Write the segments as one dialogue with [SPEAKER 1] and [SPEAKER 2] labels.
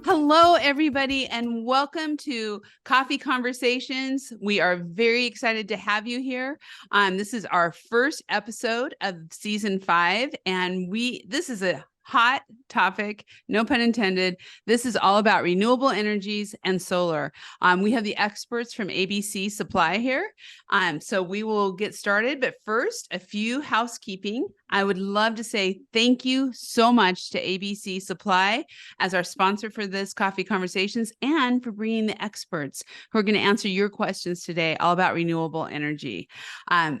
[SPEAKER 1] Hello, everybody, and welcome to Coffee Conversations. We are very excited to have you here. This is our first episode of season 5, and this is a hot topic, no pun intended. This is all about renewable energies and solar. We have the experts from ABC Supply here. So we will get started, but first, a few housekeeping. I would love to say thank you so much to ABC Supply as our sponsor for this Coffee Conversations and for bringing the experts who are going to answer your questions today all about renewable energy.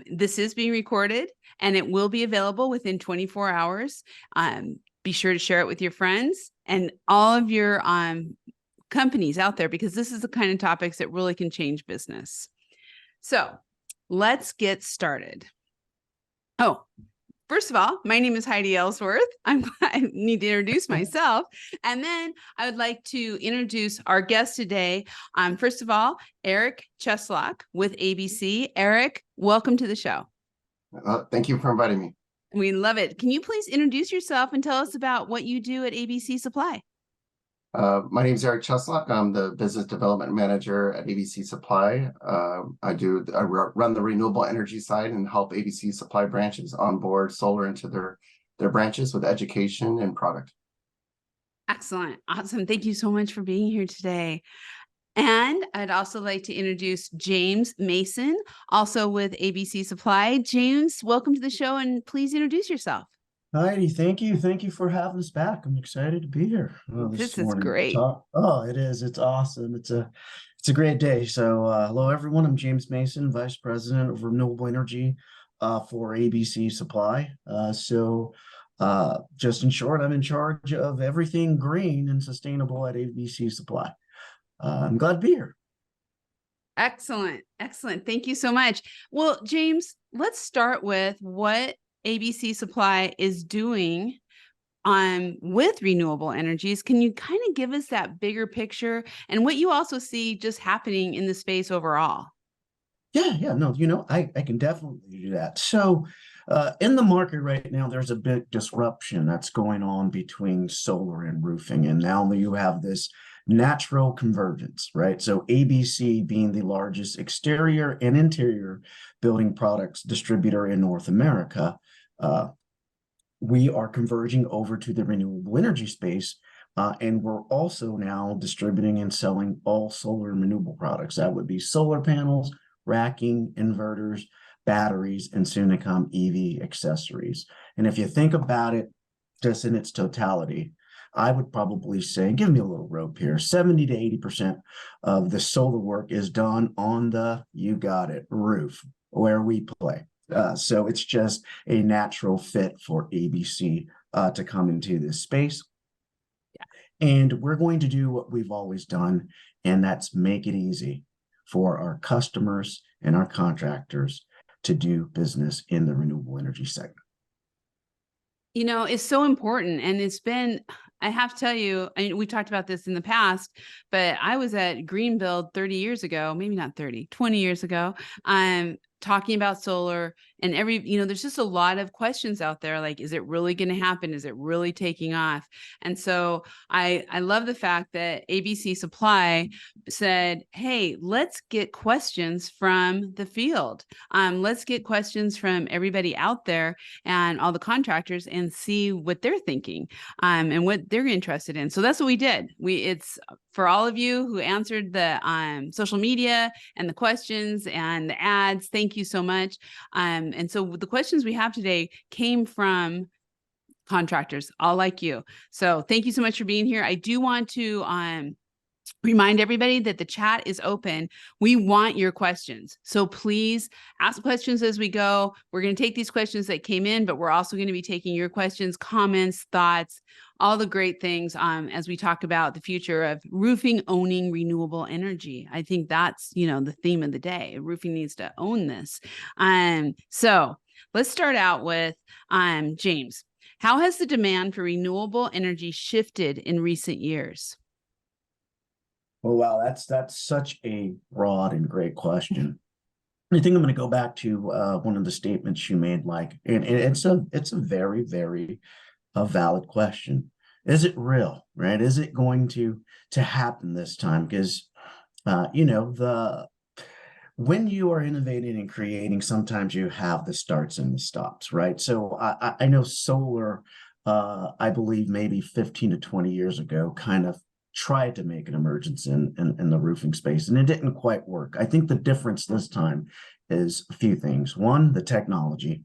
[SPEAKER 1] This is being recorded and it will be available within 24 hours. Be sure to share it with your friends and all of your companies out there, because this is the kind of topics that really can change business. So let's get started. Oh, first of all, my name is Heidi Ellsworth. I need to introduce myself. And then I would like to introduce our guest today. First of all, Eric Cheslock with ABC. Eric, welcome to the show.
[SPEAKER 2] Thank you for inviting me.
[SPEAKER 1] We love it. Can you please introduce yourself and tell us about what you do at ABC Supply?
[SPEAKER 2] My name is Eric Cheslock. I'm the business development manager at ABC Supply. I run the renewable energy side and help ABC Supply branches onboard solar into their branches with education and product.
[SPEAKER 1] Excellent. Awesome. Thank you so much for being here today. And I'd also like to introduce James Mason, also with ABC Supply. James, welcome to the show, and please introduce yourself.
[SPEAKER 3] Heidi, thank you. Thank you for having us back. I'm excited to be here
[SPEAKER 1] This is great.
[SPEAKER 3] It is. It's awesome. It's a great day. So hello, everyone. I'm James Mason, Vice President of Renewable Energy for ABC Supply. Just in short, I'm in charge of everything green and sustainable at ABC Supply. I'm glad to be here.
[SPEAKER 1] Excellent. Excellent. Thank you so much. Well, James, let's start with what ABC Supply is doing with renewable energies. Can you kind of give us that bigger picture and what you also see just happening in the space overall?
[SPEAKER 3] Yeah, no, I can definitely do that. So in the market right now, there's a big disruption that's going on between solar and roofing. And now you have this natural convergence, right? So ABC being the largest exterior and interior building products distributor in North America, we are converging over to the renewable energy space. And we're also now distributing and selling all solar and renewable products. That would be solar panels, racking, inverters, batteries, and soon to come EV accessories. And if you think about it just in its totality, I would probably say, give me a little rope here, 70 to 80% of the solar work is done on the, you got it, roof, where we play. So it's just a natural fit for ABC to come into this space. Yeah. And we're going to do what we've always done, and that's make it easy for our customers and our contractors to do business in the renewable energy segment.
[SPEAKER 1] It's so important. And it's been, I have to tell you, we talked about this in the past, but I was at Greenbuild 30 years ago, maybe not 30, 20 years ago, talking about solar and there's just a lot of questions out there. Like, is it really going to happen? Is it really taking off? And so I love the fact that ABC Supply said, hey, let's get questions from the field. Let's get questions from everybody out there and all the contractors and see what they're thinking and what they're interested in. So that's what we did. It's for all of you who answered the social media and the questions and the ads. Thank you so much. And so the questions we have today came from contractors, all like you. So thank you so much for being here. I do want to remind everybody that the chat is open. We want your questions. So please ask questions as we go. We're going to take these questions that came in, but we're also going to be taking your questions, comments, thoughts, all the great things as we talk about the future of roofing owning renewable energy. I think that's, the theme of the day. Roofing needs to own this. So let's start out with James. How has the demand for renewable energy shifted in recent years?
[SPEAKER 3] Oh, wow, that's such a broad and great question. I think I'm going to go back to one of the statements you made, and it's a very, very valid question. is it real, right? Is it going to happen this time? Because the when you are innovating and creating, sometimes you have the starts and the stops, right? So I know solar, I believe maybe 15 to 20 years ago, kind of tried to make an emergence in the roofing space, and it didn't quite work. I think the difference this time is a few things. One, the technology,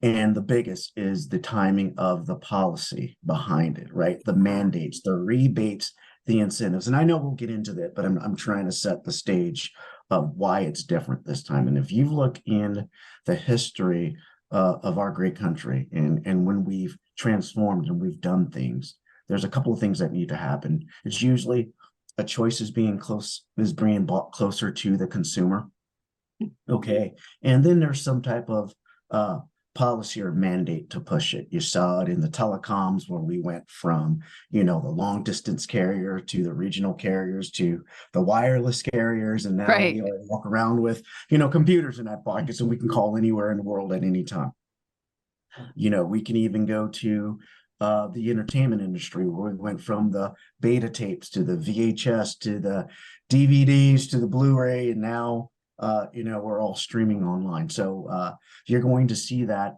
[SPEAKER 3] and the biggest is the timing of the policy behind it, right? The mandates, the rebates, the incentives. And I know we'll get into that, but I'm trying to set the stage of why it's different this time. And if you look in the history of our great country, and when we've transformed and we've done things, there's a couple of things that need to happen. It's usually a choice is being brought closer to the consumer. Okay. And then there's some type of uh, policy or mandate to push it. You saw it in the telecoms where we went from, the long distance carrier to the regional carriers to the wireless carriers. And now
[SPEAKER 1] Right.
[SPEAKER 3] we all walk around with, computers in that pocket so we can call anywhere in the world at any time. We can even go to the entertainment industry where we went from the beta tapes to the VHS to the DVDs to the Blu-ray, and now we're all streaming online. So you're going to see that,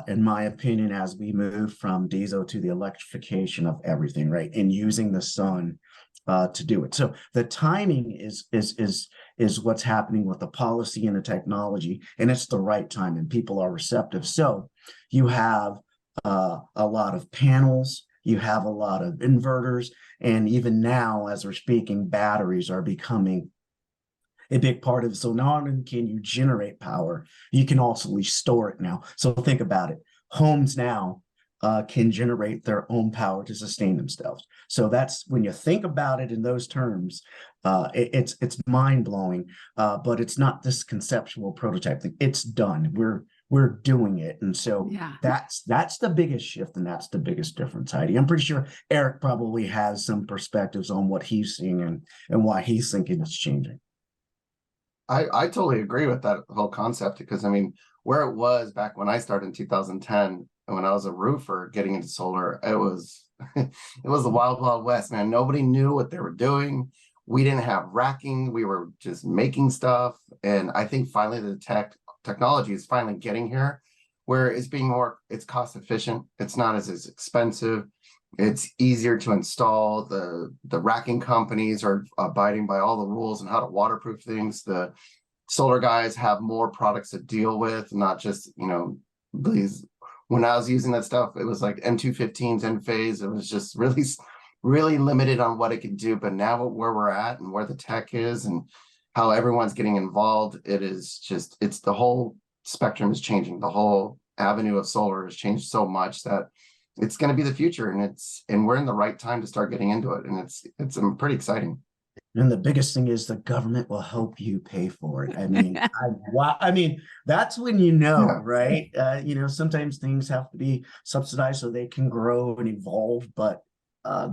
[SPEAKER 3] in my opinion, as we move from diesel to the electrification of everything, right, and using the sun to do it. So the timing is what's happening with the policy and the technology, and it's the right time, and people are receptive. So you have a lot of panels, you have a lot of inverters, and even now, as we're speaking, batteries are becoming a big part of it. So not only can you generate power, you can also store it now. So think about it. Homes now can generate their own power to sustain themselves. So that's when you think about it in those terms, it's mind blowing. But it's not this conceptual prototype thing. It's done. We're doing it, and so
[SPEAKER 1] Yeah.
[SPEAKER 3] that's the biggest shift, and that's the biggest difference, Heidi. I'm pretty sure Eric probably has some perspectives on what he's seeing and why he's thinking it's changing.
[SPEAKER 2] I totally agree with that whole concept, because I mean, where it was back when I started in 2010, and when I was a roofer getting into solar, it was it was the wild, wild west, man. Nobody knew what they were doing. We didn't have racking. We were just making stuff. And I think finally the technology is finally getting here where it's cost efficient. It's not as expensive. It's easier to install. The racking companies are abiding by all the rules and how to waterproof things. The solar guys have more products to deal with, not just, these. When I was using that stuff, it was like M215s in phase. It was just really, really limited on what it could do. But now where we're at and where the tech is and how everyone's getting involved, it's the whole spectrum is changing. The whole avenue of solar has changed so much that it's going to be the future, and we're in the right time to start getting into it, and it's pretty exciting.
[SPEAKER 3] And the biggest thing is the government will help you pay for it. I mean, I mean, that's when
[SPEAKER 2] Yeah.
[SPEAKER 3] right? Sometimes things have to be subsidized so they can grow and evolve, but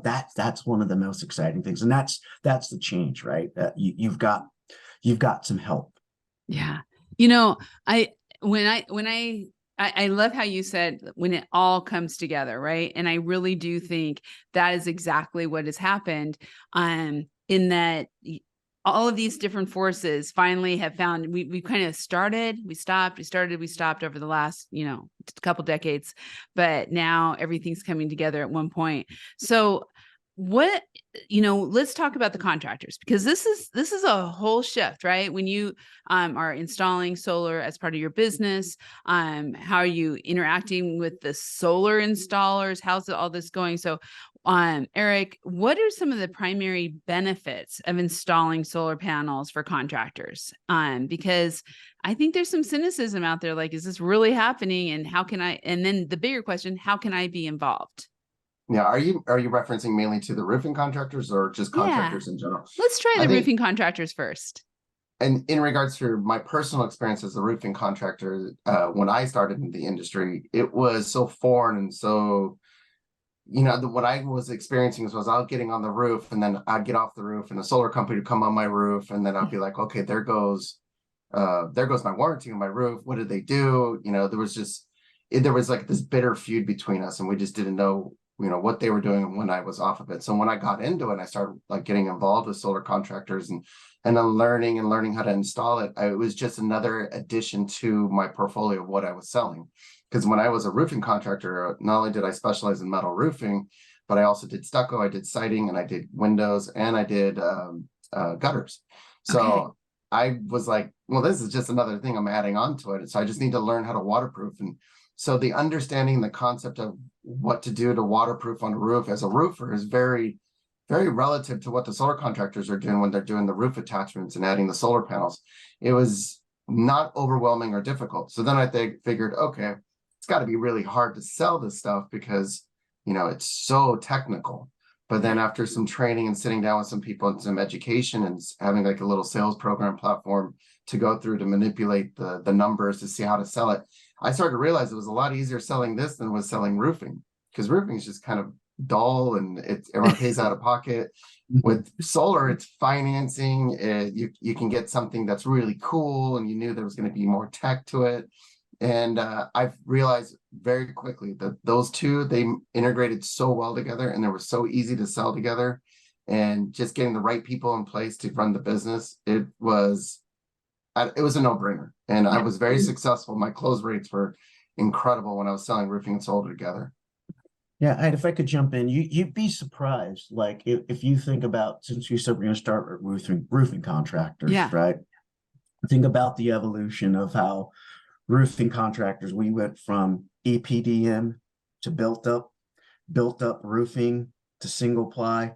[SPEAKER 3] that's one of the most exciting things, and that's the change, right? You've got some help.
[SPEAKER 1] Yeah. I love how you said when it all comes together, right? And I really do think that is exactly what has happened. In that all of these different forces finally have found we kind of we stopped over the last, couple decades, but now everything's coming together at one point. So let's talk about the contractors, because this is a whole shift, right? When you are installing solar as part of your business, how are you interacting with the solar installers? How's all this going? So Eric, what are some of the primary benefits of installing solar panels for contractors? Because I think there's some cynicism out there, like, is this really happening? And and then the bigger question, how can I be involved?
[SPEAKER 2] Yeah. Are you referencing mainly to the roofing contractors or just contractors in general?
[SPEAKER 1] Let's try
[SPEAKER 2] I
[SPEAKER 1] the
[SPEAKER 2] think,
[SPEAKER 1] roofing contractors first.
[SPEAKER 2] and in regards to my personal experience as a roofing contractor, when I started in the industry, it was so foreign and so, what I was experiencing was I was getting on the roof, and then I'd get off the roof and a solar company would come on my roof, and then I'd be like, okay, there goes my warranty on my roof. What did they do? There was just, there was like this bitter feud between us, and we just didn't know, what they were doing when I was off of it. So when I got into it, I started like getting involved with solar contractors and then learning how to install it. It was just another addition to my portfolio of what I was selling. Because when I was a roofing contractor, not only did I specialize in metal roofing, but I also did stucco, I did siding, and I did windows, and I did gutters. So
[SPEAKER 1] Okay.
[SPEAKER 2] I was like, well, this is just another thing I'm adding on to it. So I just need to learn how to waterproof. And so the understanding, the concept of what to do to waterproof on a roof as a roofer is very, very relative to what the solar contractors are doing when they're doing the roof attachments and adding the solar panels. It was not overwhelming or difficult. So then I figured, okay, it's got to be really hard to sell this stuff because, it's so technical. But then after some training and sitting down with some people and some education and having like a little sales program platform to go through to manipulate the numbers to see how to sell it, I started to realize it was a lot easier selling this than was selling roofing, because roofing is just kind of dull and everyone pays out of pocket. With solar, it's financing. You can get something that's really cool, and you knew there was going to be more tech to it. And I've realized very quickly that those two, they integrated so well together, and they were so easy to sell together. And just getting the right people in place to run the business, it was a no-brainer. And I was very successful. My close rates were incredible when I was selling roofing and solar together.
[SPEAKER 3] Yeah, and if I could jump in, you'd be surprised. Like if you think about, since you said we're going to start with roofing contractors,
[SPEAKER 1] Yeah.
[SPEAKER 3] right? Think about the evolution of how roofing contractors, we went from EPDM to built up roofing to single ply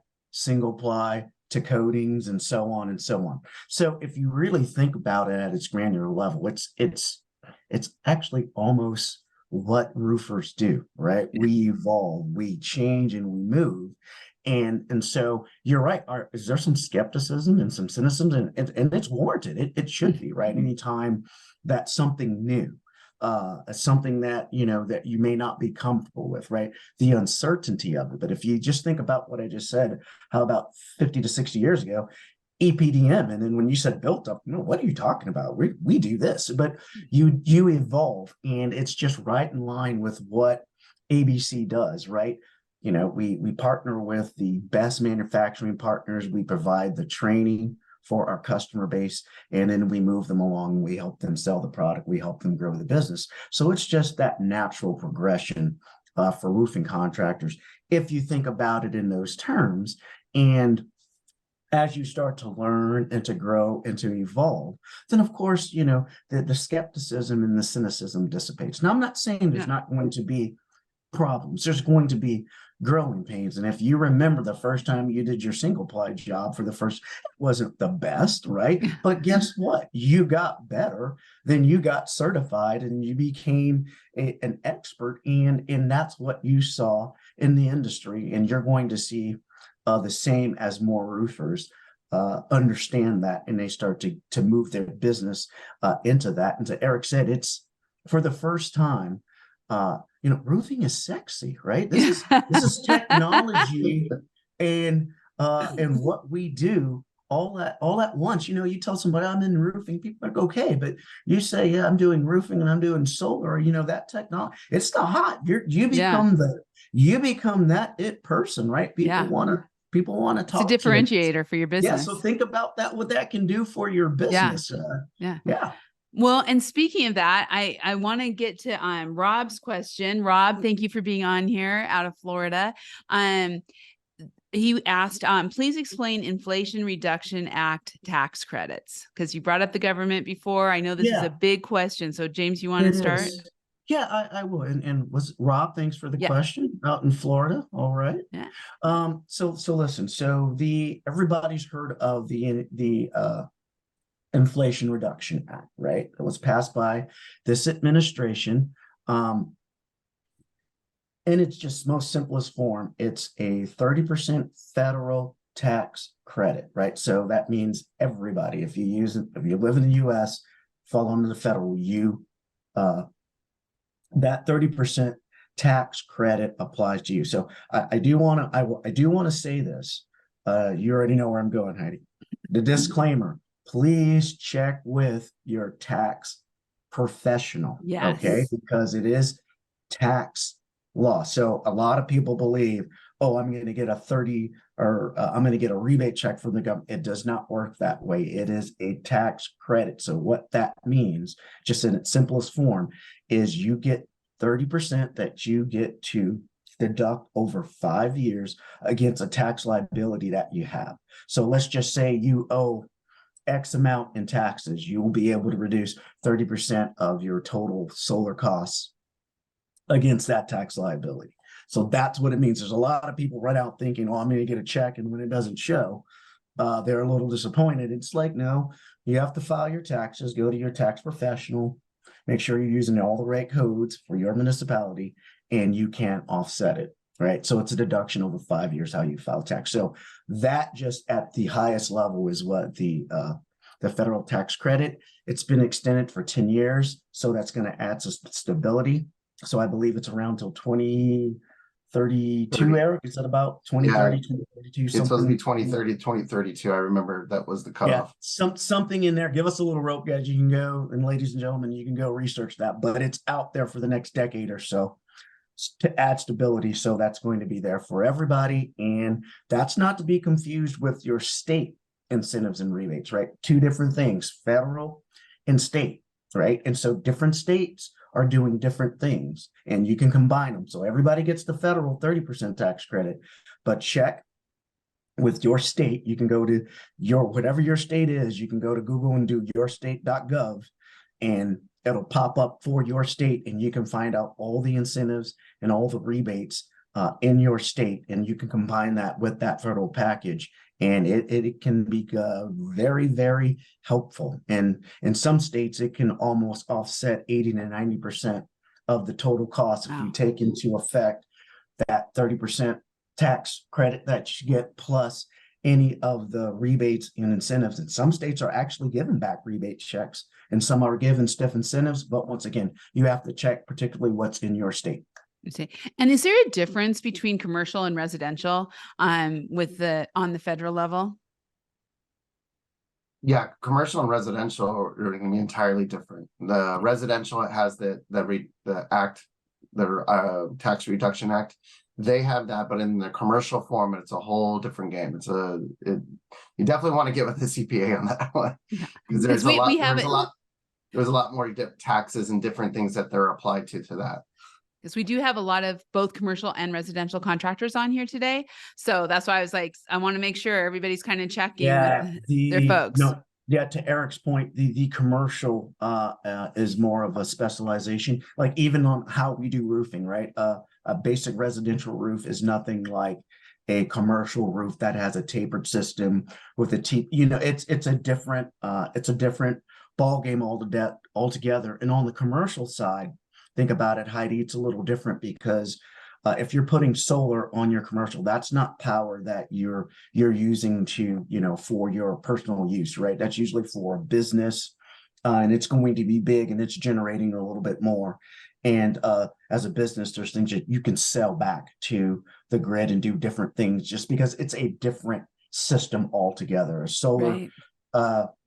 [SPEAKER 3] to coatings, and so on and so on. So if you really think about it at its granular level, it's actually almost what roofers do, right? We evolve, we change, and we move. And so you're right. Is there some skepticism and some cynicism, and it's warranted. It should be, right? Anytime that's something new, something that that you may not be comfortable with, right? The uncertainty of it. But if you just think about what I just said, how about 50 to 60 years ago, EPDM, and then when you said built up, what are you talking about? We do this, but you evolve, and it's just right in line with what ABC does, right? We partner with the best manufacturing partners. We provide the training for our customer base, and then we move them along. We help them sell the product. We help them grow the business. So it's just that natural progression for roofing contractors, if you think about it in those terms. And as you start to learn and to grow and to evolve, then of course, the skepticism and the cynicism dissipates. Now, I'm not saying there's not going to be problems. There's going to be growing pains. And if you remember the first time you did your single ply job it wasn't the best, right? But guess what? You got better, then you got certified, and you became an expert. And that's what you saw in the industry. And you're going to see the same as more roofers understand that, and they start to move their business into that. And to Eric said, it's for the first time, roofing is sexy, right? This is technology, and what we do all at once. You tell somebody I'm in roofing, people are like, okay, but you say, yeah, I'm doing roofing and I'm doing solar. That technology, it's the hot. You become that it person, right? People want to talk.
[SPEAKER 1] It's a differentiator for your business.
[SPEAKER 3] Yeah, so think about that, what that can do for your business. Yeah.
[SPEAKER 1] Well, and speaking of that, I want to get to Rob's question. Rob, thank you for being on here out of Florida. He asked, please explain Inflation Reduction Act tax credits, because you brought up the government before. I know this is a big question. So James, you want to start?
[SPEAKER 3] Yeah, I will. And was Rob, thanks for the question, out in Florida. All right.
[SPEAKER 1] Yeah.
[SPEAKER 3] So listen, so everybody's heard of the Inflation Reduction Act, right? It was passed by this administration. In its just most simplest form, it's a 30% federal tax credit, right? So that means everybody, if you live in the US, fall under the federal, that 30% tax credit applies to you. So I do want to say this. You already know where I'm going, Heidi. The disclaimer: please check with your tax professional.
[SPEAKER 1] Yes.
[SPEAKER 3] Okay, because it is tax law. So a lot of people believe, oh, I'm going to get a 30 or I'm going to get a rebate check from the government. It does not work that way. It is a tax credit. So what that means, just in its simplest form, is you get 30% that you get to deduct over 5 years against a tax liability that you have. So let's just say you owe X amount in taxes. You will be able to reduce 30% of your total solar costs against that tax liability. So that's what it means. There's a lot of people right out thinking, oh, I'm going to get a check. And when it doesn't show, they're a little disappointed. It's like, no, you have to file your taxes, go to your tax professional, make sure you're using all the right codes for your municipality, and you can offset it, right? So it's a deduction over 5 years, how you file tax. So that just at the highest level is what the federal tax credit. It's been extended for 10 years. So that's going to add some stability. So I believe it's around till 2032, Eric. Is that about 2030, 2032?
[SPEAKER 2] It's supposed to be 2030, 2032. I remember that was the cutoff.
[SPEAKER 3] Yeah, something in there. Give us a little rope, guys. You can go, and ladies and gentlemen, you can go research that. But it's out there for the next decade or so to add stability. So that's going to be there for everybody. And that's not to be confused with your state incentives and rebates, right? Two different things, federal and state, right? And so different states are doing different things, and you can combine them. So everybody gets the federal 30% tax credit, but check with your state. You can go to whatever your state is, you can go to Google and do yourstate.gov, and it'll pop up for your state, and you can find out all the incentives and all the rebates in your state, and you can combine that with that federal package. And it can be very, very helpful. And in some states, it can almost offset 80 to 90% of the total cost if you take into effect that 30% tax credit that you get plus any of the rebates and incentives. And some states are actually giving back rebate checks, and some are given stiff incentives. But once again, you have to check particularly what's in your state.
[SPEAKER 1] And is there a difference between commercial and residential on the federal level?
[SPEAKER 2] Yeah, commercial and residential are going to be entirely different. The residential, it has the Tax Reduction Act. They have that, but in the commercial form, it's a whole different game. You definitely want to get with the CPA on that one, because there's a lot more taxes and different things that they're applied to that.
[SPEAKER 1] Because we do have a lot of both commercial and residential contractors on here today. So that's why I was like, I want to make sure everybody's kind of checking with their folks.
[SPEAKER 3] Yeah, to Eric's point, the commercial is more of a specialization, like even on how we do roofing, right? A basic residential roof is nothing like a commercial roof that has a tapered system with it's a different ball game altogether. And on the commercial side, think about it, Heidi, it's a little different because if you're putting solar on your commercial, that's not power that you're using for your personal use, right? That's usually for business, and it's going to be big, and it's generating a little bit more. And as a business, there's things that you can sell back to the grid and do different things, just because it's a different system altogether. A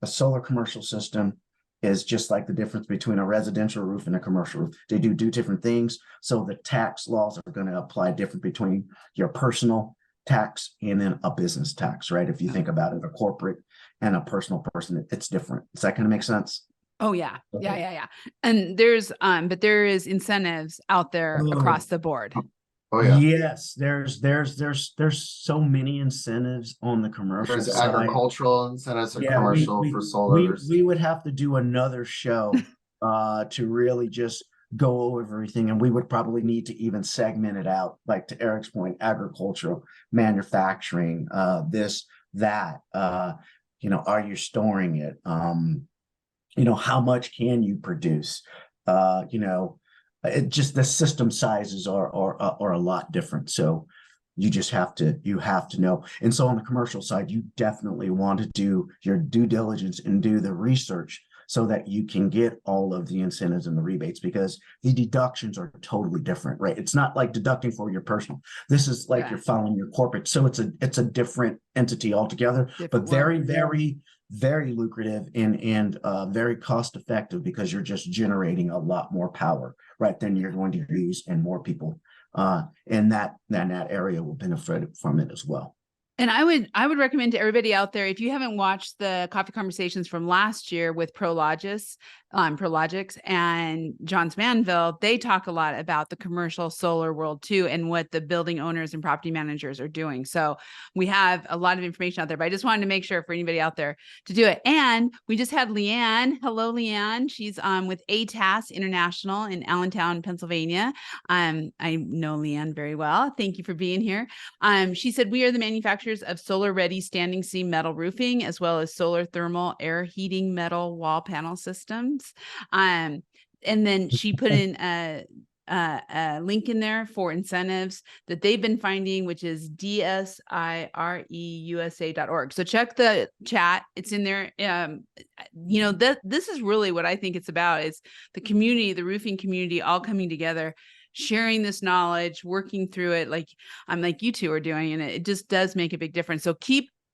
[SPEAKER 3] solar commercial system is just like the difference between a residential roof and a commercial roof. They do different things. So the tax laws are going to apply different between your personal tax and then a business tax, right? If you think about it, a corporate and a personal person, it's different. Does that kind of make sense?
[SPEAKER 1] Oh yeah. Okay. Yeah. And but there is incentives out there across the board.
[SPEAKER 2] Oh yeah.
[SPEAKER 3] Yes, there's so many incentives on the commercial
[SPEAKER 2] side. There's agricultural incentives or commercial for solar.
[SPEAKER 3] We would have to do another show to really just go over everything, and we would probably need to even segment it out, like to Eric's point, agricultural, manufacturing, this, that, are you storing it? How much can you produce? It just, the system sizes are a lot different. So you just have to know. And so on the commercial side, you definitely want to do your due diligence and do the research so that you can get all of the incentives and the rebates, because the deductions are totally different, right? It's not like deducting for your personal. This is like you're filing your corporate. So it's a different entity altogether, but very, very very lucrative and very cost effective, because you're just generating a lot more power, right, than you're going to use, and more people in that area will benefit from it as well.
[SPEAKER 1] And I would recommend to everybody out there, if you haven't watched the coffee conversations from last year with Prologis and Johns Manville, they talk a lot about the commercial solar world too, and what the building owners and property managers are doing. So we have a lot of information out there, but I just wanted to make sure for anybody out there to do it. And we just had Leanne. Hello, Leanne. She's with ATAS International in Allentown, Pennsylvania. I know Leanne very well. Thank you for being here. She said, we are the manufacturers of solar-ready standing seam metal roofing, as well as solar thermal air heating metal wall panel systems. And then she put in a link in there for incentives that they've been finding, which is dsireusa.org. So check the chat. It's in there. This is really what I think it's about, is the community, the roofing community, all coming together, sharing this knowledge, working through it like you two are doing. And it just does make a big difference. So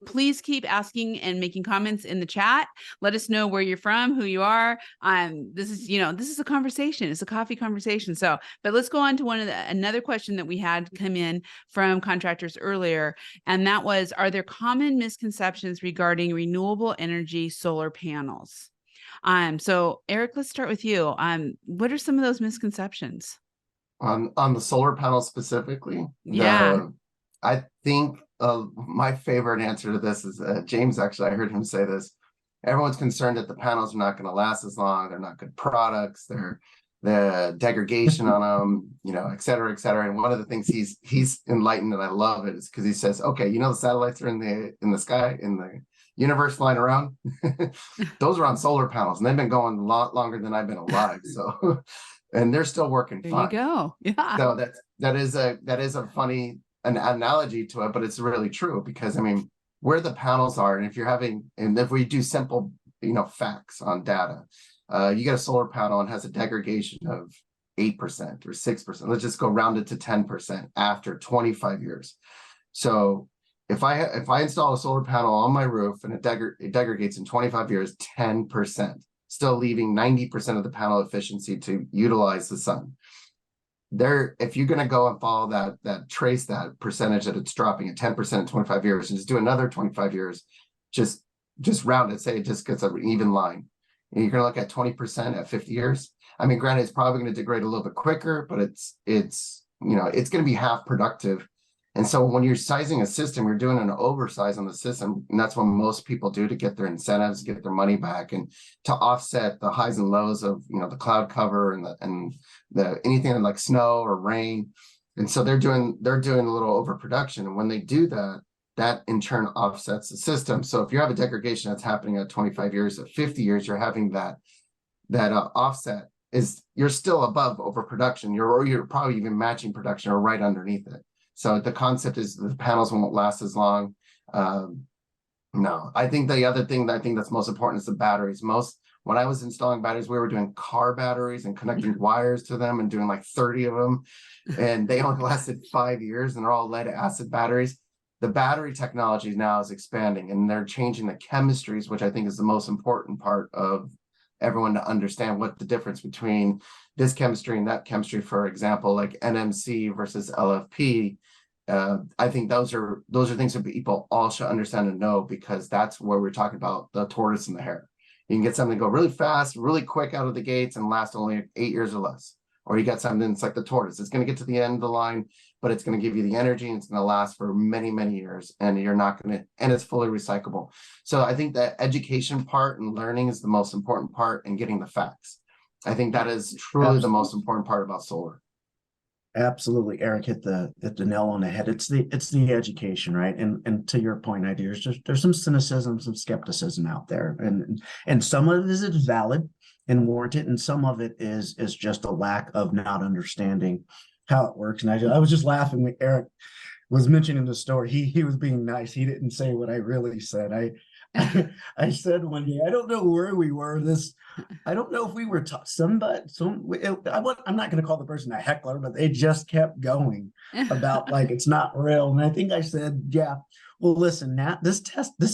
[SPEAKER 1] please keep asking and making comments in the chat. Let us know where you're from, who you are. This is a conversation. It's a coffee conversation. So, but let's go on to another question that we had come in from contractors earlier. And that was, are there common misconceptions regarding renewable energy solar panels? So Eric, let's start with you. What are some of those misconceptions?
[SPEAKER 2] On the solar panel specifically?
[SPEAKER 1] Yeah.
[SPEAKER 2] I think my favorite answer to this is James. Actually, I heard him say this. Everyone's concerned that the panels are not going to last as long. They're not good products. They're the degradation on them, et cetera, et cetera. And one of the things he's enlightened, and I love it, is because he says, okay, the satellites are in the sky, in the universe, flying around. Those are on solar panels, and they've been going a lot longer than I've been alive. So, and they're still working fine.
[SPEAKER 1] There you go. Yeah.
[SPEAKER 2] So that is a funny an analogy to it, but it's really true, because where the panels are, and if we do simple facts on data, you get a solar panel and has a degradation of 8% or 6%. Let's just go round it to 10% after 25 years. So if I install a solar panel on my roof and it degrades in 25 years 10%, still leaving 90% of the panel efficiency to utilize the sun. If you're going to go and follow trace that percentage that it's dropping at 10% in 25 years, and just do another 25 years, just round it, say it just gets an even line. And you're going to look at 20% at 50 years. Granted, it's probably going to degrade a little bit quicker, but it's going to be half productive. And so when you're sizing a system, you're doing an oversize on the system. And that's what most people do to get their incentives, get their money back, and to offset the highs and lows of, the cloud cover and the anything like snow or rain. And so they're doing a little overproduction. And when they do that, that in turn offsets the system. So if you have a degradation that's happening at 25 years, at 50 years, you're having that offset you're still above overproduction. You're probably even matching production or right underneath it. So the concept is the panels won't last as long. No, I think the other thing that I think that's most important is the batteries. When I was installing batteries, we were doing car batteries and connecting wires to them and doing like 30 of them. And they only lasted 5 years, and they're all lead acid batteries. The battery technology now is expanding, and they're changing the chemistries, which I think is the most important part of everyone to understand what the difference between this chemistry and that chemistry, for example, like NMC versus LFP. I think those are things that people all should understand and know, because that's where we're talking about the tortoise and the hare. You can get something to go really fast, really quick out of the gates and last only 8 years or less. Or you got something that's like the tortoise. It's going to get to the end of the line, but it's going to give you the energy, and it's going to last for many, many years, and and it's fully recyclable. So I think that education part and learning is the most important part, and getting the facts. I think that is truly the most important part about solar.
[SPEAKER 3] Absolutely. Eric hit the nail on the head. It's the education, right? And to your point, there's some cynicism, some skepticism out there, and some of it is valid and warranted, and some of it is just a lack of not understanding how it works. And I was just laughing when Eric was mentioning the story. He was being nice. He didn't say what I really said. I said one day, I don't know where we were. I don't know if we were I'm not going to call the person a heckler, but they just kept going about like it's not real. And I think I said, yeah, Well, listen, this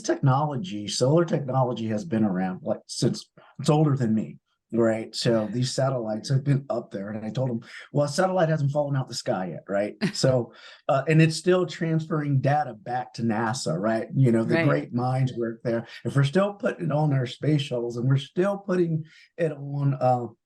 [SPEAKER 3] technology, solar technology has been around like since it's older than me, right? So these satellites have been up there, and I told them, well, a satellite hasn't fallen out the sky yet, right? So, and it's still transferring data back to NASA, right? You know, the
[SPEAKER 1] Right.
[SPEAKER 3] great minds work there. If we're still putting it on our space shuttles and we're still putting it on,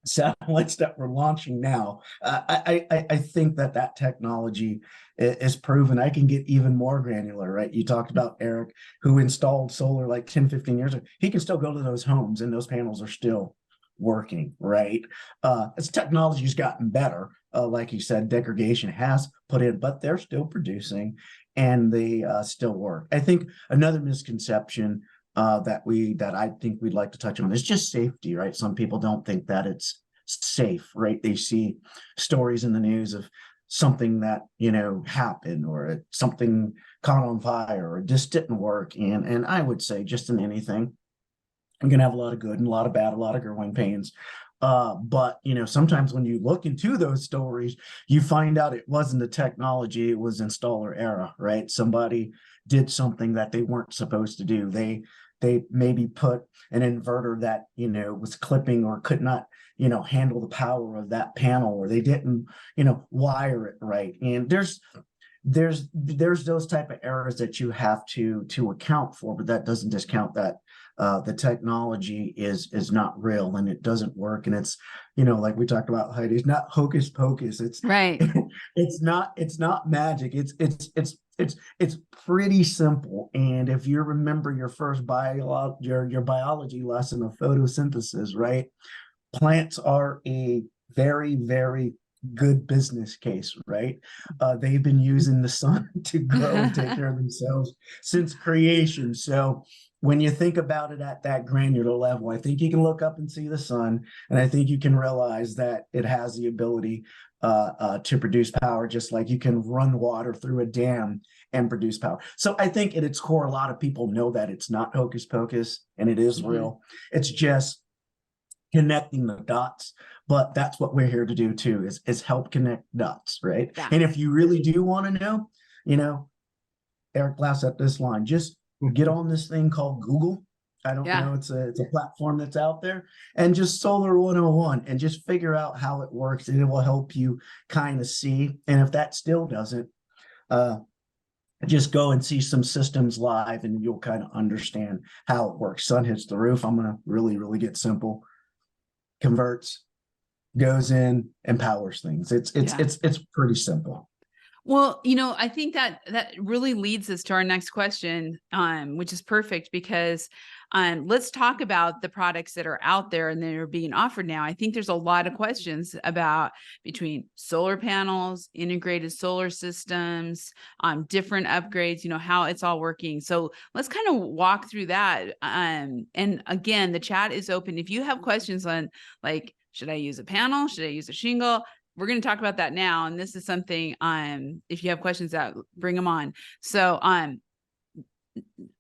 [SPEAKER 3] satellites that we're launching now, I think that technology is proven. I can get even more granular, right? You talked about Eric, who installed solar like 10, 15 years ago. He can still go to those homes and those panels are still working, right? As technology's gotten better, like you said, degradation has put in, but they're still producing and they still work. I think another misconception that I think we'd like to touch on is just safety, right? Some people don't think that it's safe, right? They see stories in the news of something that, you know, happened, or something caught on fire, or just didn't work. And I would say, just in anything, I'm gonna have a lot of good and a lot of bad, a lot of growing pains. But you know, sometimes when you look into those stories, you find out it wasn't the technology, it was installer error, right? Somebody did something that they weren't supposed to do. They maybe put an inverter that, you know, was clipping or could not, you know, handle the power of that panel, or they didn't, you know, wire it right. And there's those type of errors that you have to account for, but that doesn't discount that the technology is not real and it doesn't work. And it's, you know, like we talked about, Heidi, it's not hocus pocus. It's
[SPEAKER 1] Right.
[SPEAKER 3] it's not magic. It's pretty simple. And if you remember your first your biology lesson of photosynthesis, right? Plants are a very, very good business case, right? They've been using the sun to grow and take care of themselves since creation. So when you think about it at that granular level, I think you can look up and see the sun, and I think you can realize that it has the ability to produce power, just like you can run water through a dam and produce power. So I think at its core, a lot of people know that it's not hocus pocus and it is real. It's just connecting the dots, but that's what we're here to do too, is help connect dots, right?
[SPEAKER 1] Yeah.
[SPEAKER 3] And if you really do want to know, you know, Eric laughs at this line, just get on this thing called Google. I don't
[SPEAKER 1] Yeah.
[SPEAKER 3] know, it's a platform that's out there, and just Solar 101 and just figure out how it works, and it will help you kind of see. And if that still doesn't, just go and see some systems live and you'll kind of understand how it works. Sun hits the roof. I'm gonna really get simple. Converts, goes in, and powers things. It's pretty simple.
[SPEAKER 1] Well, you know, I think that really leads us to our next question, which is perfect because let's talk about the products that are out there and that are being offered now. I think there's a lot of questions about between solar panels, integrated solar systems, different upgrades, you know, how it's all working. So let's kind of walk through that. And again, the chat is open. If you have questions on, like, should I use a panel? Should I use a shingle? We're going to talk about that now. And this is something, if you have questions out, bring them on. So, I'm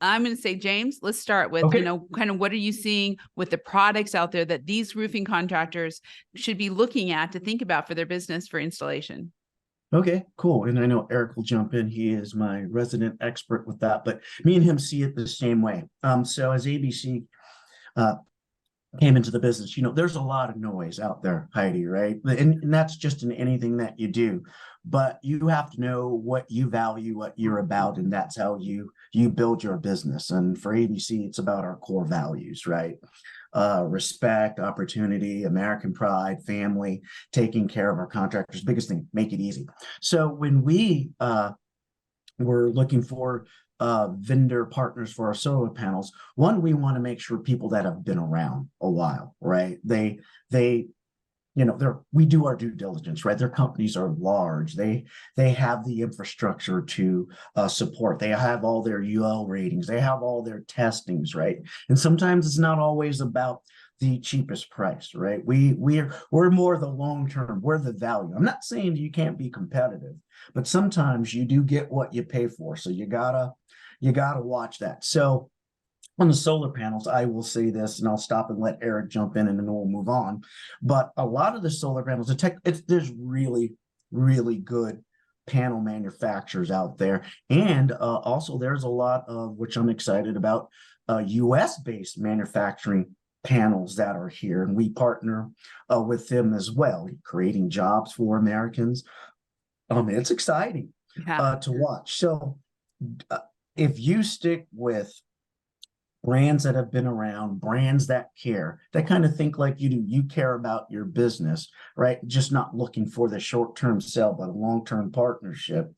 [SPEAKER 1] going to say, James, let's start with, you know, kind of what are you seeing with the products out there that these roofing contractors should be looking at to think about for their business for installation?
[SPEAKER 3] Okay, cool. And I know Eric will jump in. He is my resident expert with that, but me and him see it the same way. So as ABC came into the business, you know, there's a lot of noise out there, Heidi, right? And that's just in anything that you do. But you have to know what you value, what you're about, and that's how you build your business. And for ABC, it's about our core values, right? Respect, opportunity, American pride, family, taking care of our contractors. Biggest thing, make it easy. So when we were looking for vendor partners for our solar panels, one, we want to make sure people that have been around a while, right? They you know, we do our due diligence, right? Their companies are large. They have the infrastructure to support. They have all their UL ratings. They have all their testings, right? And sometimes it's not always about the cheapest price, right? We're more the long term. We're the value. I'm not saying you can't be competitive, but sometimes you do get what you pay for. So you gotta watch that. So on the solar panels, I will say this, and I'll stop and let Eric jump in, and then we'll move on. But a lot of the solar panels, there's really good panel manufacturers out there. And also there's a lot of, which I'm excited about, US based manufacturing panels that are here. And we partner with them as well, creating jobs for Americans. It's exciting to watch. So if you stick with brands that have been around, brands that care, that kind of think like you do, you care about your business, right? Just not looking for the short-term sale, but a long-term partnership.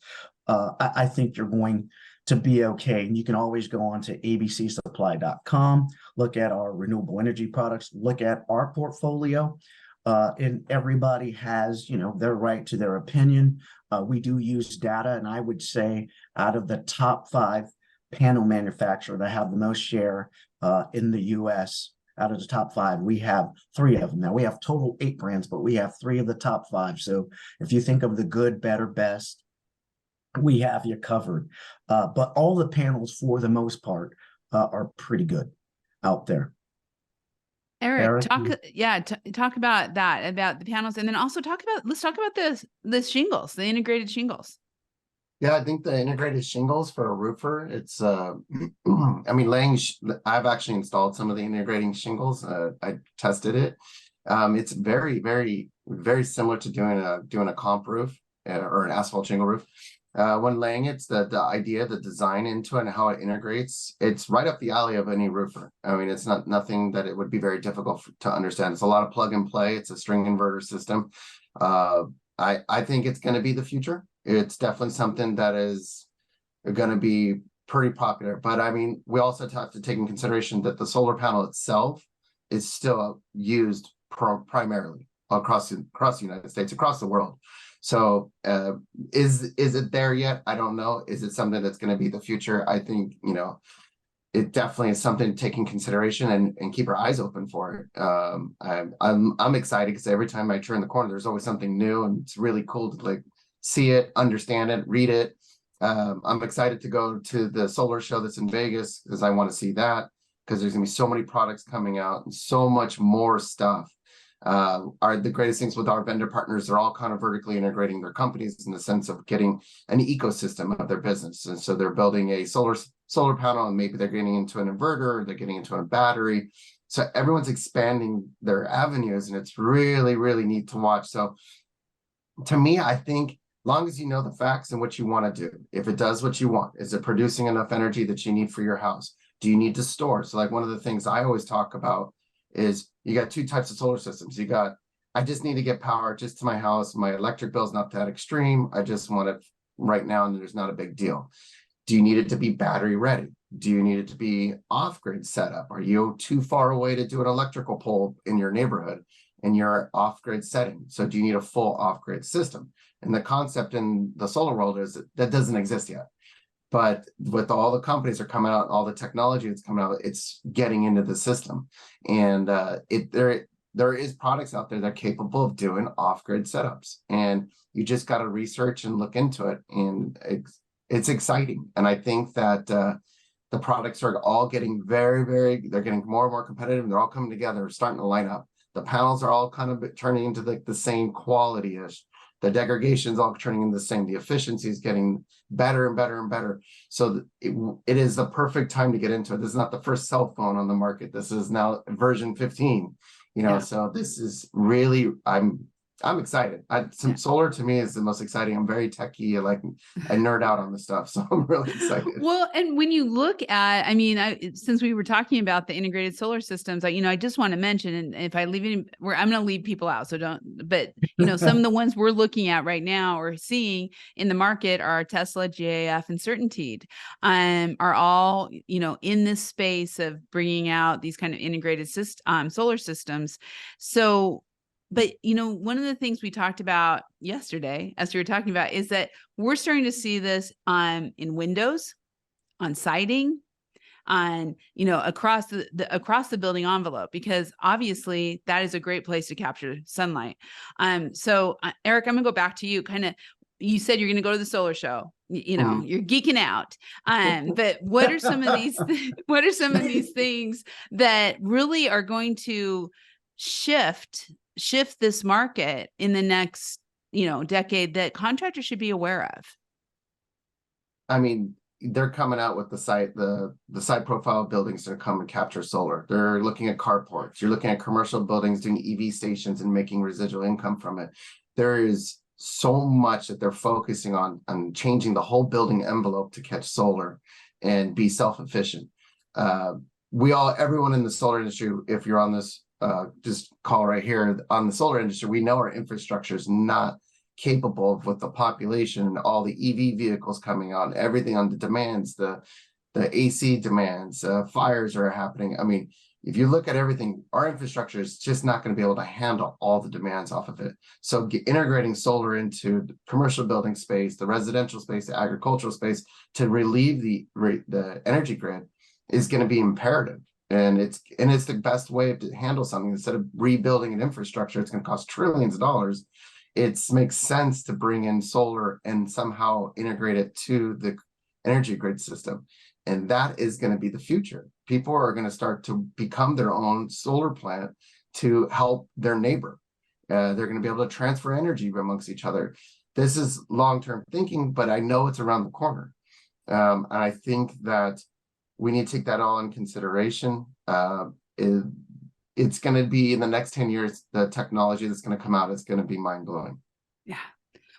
[SPEAKER 3] I think you're going to be okay. And you can always go on to abcsupply.com, look at our renewable energy products, look at our portfolio. And everybody has, their right to their opinion. We do use data, and I would say out of the top 5 panel manufacturer that have the most share in the US, out of the top 5, we have 3 of them. Now we have total 8 brands, but we have 3 of the top 5. So if you think of the good, better, best, we have you covered. But all the panels, for the most part, are pretty good out there.
[SPEAKER 1] Eric, talk about that, about the panels, and then also let's talk about the shingles, the integrated shingles.
[SPEAKER 2] Yeah, I think the integrated shingles for a roofer, it's, I mean, I've actually installed some of the integrating shingles. I tested it. It's very, very, very similar to doing a comp roof or an asphalt shingle roof. When laying it's the idea, the design into it and how it integrates, it's right up the alley of any roofer. I mean, it's nothing that it would be very difficult to understand. It's a lot of plug and play. It's a string inverter system. I think it's going to be the future. It's definitely something that is going to be pretty popular. But I mean, we also have to take in consideration that the solar panel itself is still used primarily across the United States, across the world. So is it there yet? I don't know. Is it something that's going to be the future? I think, it definitely is something to take in consideration and keep our eyes open for it. I'm excited because every time I turn the corner, there's always something new, and it's really cool to see it, understand it, read it. I'm excited to go to the solar show that's in Vegas because I want to see that, because there's gonna be so many products coming out and so much more stuff. Are the greatest things with our vendor partners, they're all kind of vertically integrating their companies in the sense of getting an ecosystem of their business. And so they're building a solar panel, and maybe they're getting into an inverter, or they're getting into a battery. So everyone's expanding their avenues, and it's really, really neat to watch. So to me, I think long as you know the facts and what you want to do, if it does what you want, is it producing enough energy that you need for your house? Do you need to store? So one of the things I always talk about is you got 2 types of solar systems. You got, I just need to get power just to my house. My electric bill is not that extreme. I just want it right now, and there's not a big deal. Do you need it to be battery ready? Do you need it to be off-grid setup? Are you too far away to do an electrical pole in your neighborhood and you're off-grid setting? So do you need a full off-grid system? And the concept in the solar world is that doesn't exist yet. But with all the companies that are coming out, all the technology that's coming out, it's getting into the system. And there is products out there that are capable of doing off-grid setups. And you just got to research and look into it. And it's exciting. And I think that the products are all getting they're getting more and more competitive. And they're all coming together, starting to line up. The panels are all kind of turning into the same quality-ish. The degradation is all turning into the same. The efficiency is getting better and better and better. So it is the perfect time to get into it. This is not the first cell phone on the market. This is now version 15. So this is really, I'm excited. Solar to me is the most exciting. I'm very techie. I nerd out on the stuff. So I'm really excited.
[SPEAKER 1] Well, and when you look at, since we were talking about the integrated solar systems, I just want to mention, and if I leave it, I'm going to leave people out. So but some of the ones we're looking at right now or seeing in the market are Tesla, GAF, and Certainteed, are all, in this space of bringing out these kind of integrated solar systems. So, but, one of the things we talked about yesterday, as we were talking about, is that we're starting to see this in windows, on siding, on, across the building envelope, because obviously that is a great place to capture sunlight. So Eric, I'm gonna go back to you. You said you're going to go to the solar show, you're geeking out. But what are some of these things that really are going to shift this market in the next decade that contractors should be aware of?
[SPEAKER 2] I mean, they're coming out with the site profile buildings that come and capture solar. They're looking at carports. You're looking at commercial buildings doing EV stations and making residual income from it. There is so much that they're focusing on changing the whole building envelope to catch solar and be self-efficient. Everyone in the solar industry, if you're on this just call right here on the solar industry, we know our infrastructure is not capable of, with the population and all the EV vehicles coming on, everything on the demands, the AC demands, fires are happening. I mean, if you look at everything, our infrastructure is just not going to be able to handle all the demands off of it. So integrating solar into the commercial building space, the residential space, the agricultural space to relieve the energy grid is going to be imperative. And it's the best way to handle something. Instead of rebuilding an infrastructure, it's going to cost trillions of dollars. It makes sense to bring in solar and somehow integrate it to the energy grid system. And that is going to be the future. People are going to start to become their own solar plant to help their neighbor. They're going to be able to transfer energy amongst each other. This is long-term thinking, but I know it's around the corner. And I think that we need to take that all in consideration. It's going to be in the next 10 years, the technology that's going to come out is going to be mind-blowing.
[SPEAKER 1] Yeah.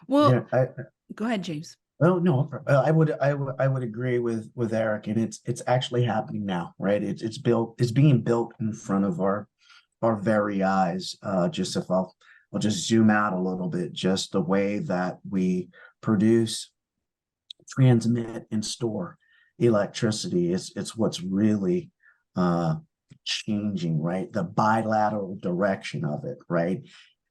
[SPEAKER 1] Well,
[SPEAKER 3] Yeah,
[SPEAKER 1] go ahead, James.
[SPEAKER 3] Oh no, I would agree with Eric, and it's actually happening now, right? It's being built in front of our very eyes. I'll just zoom out a little bit, just the way that we produce, transmit, and store electricity. It's what's really changing, right? The bilateral direction of it, right?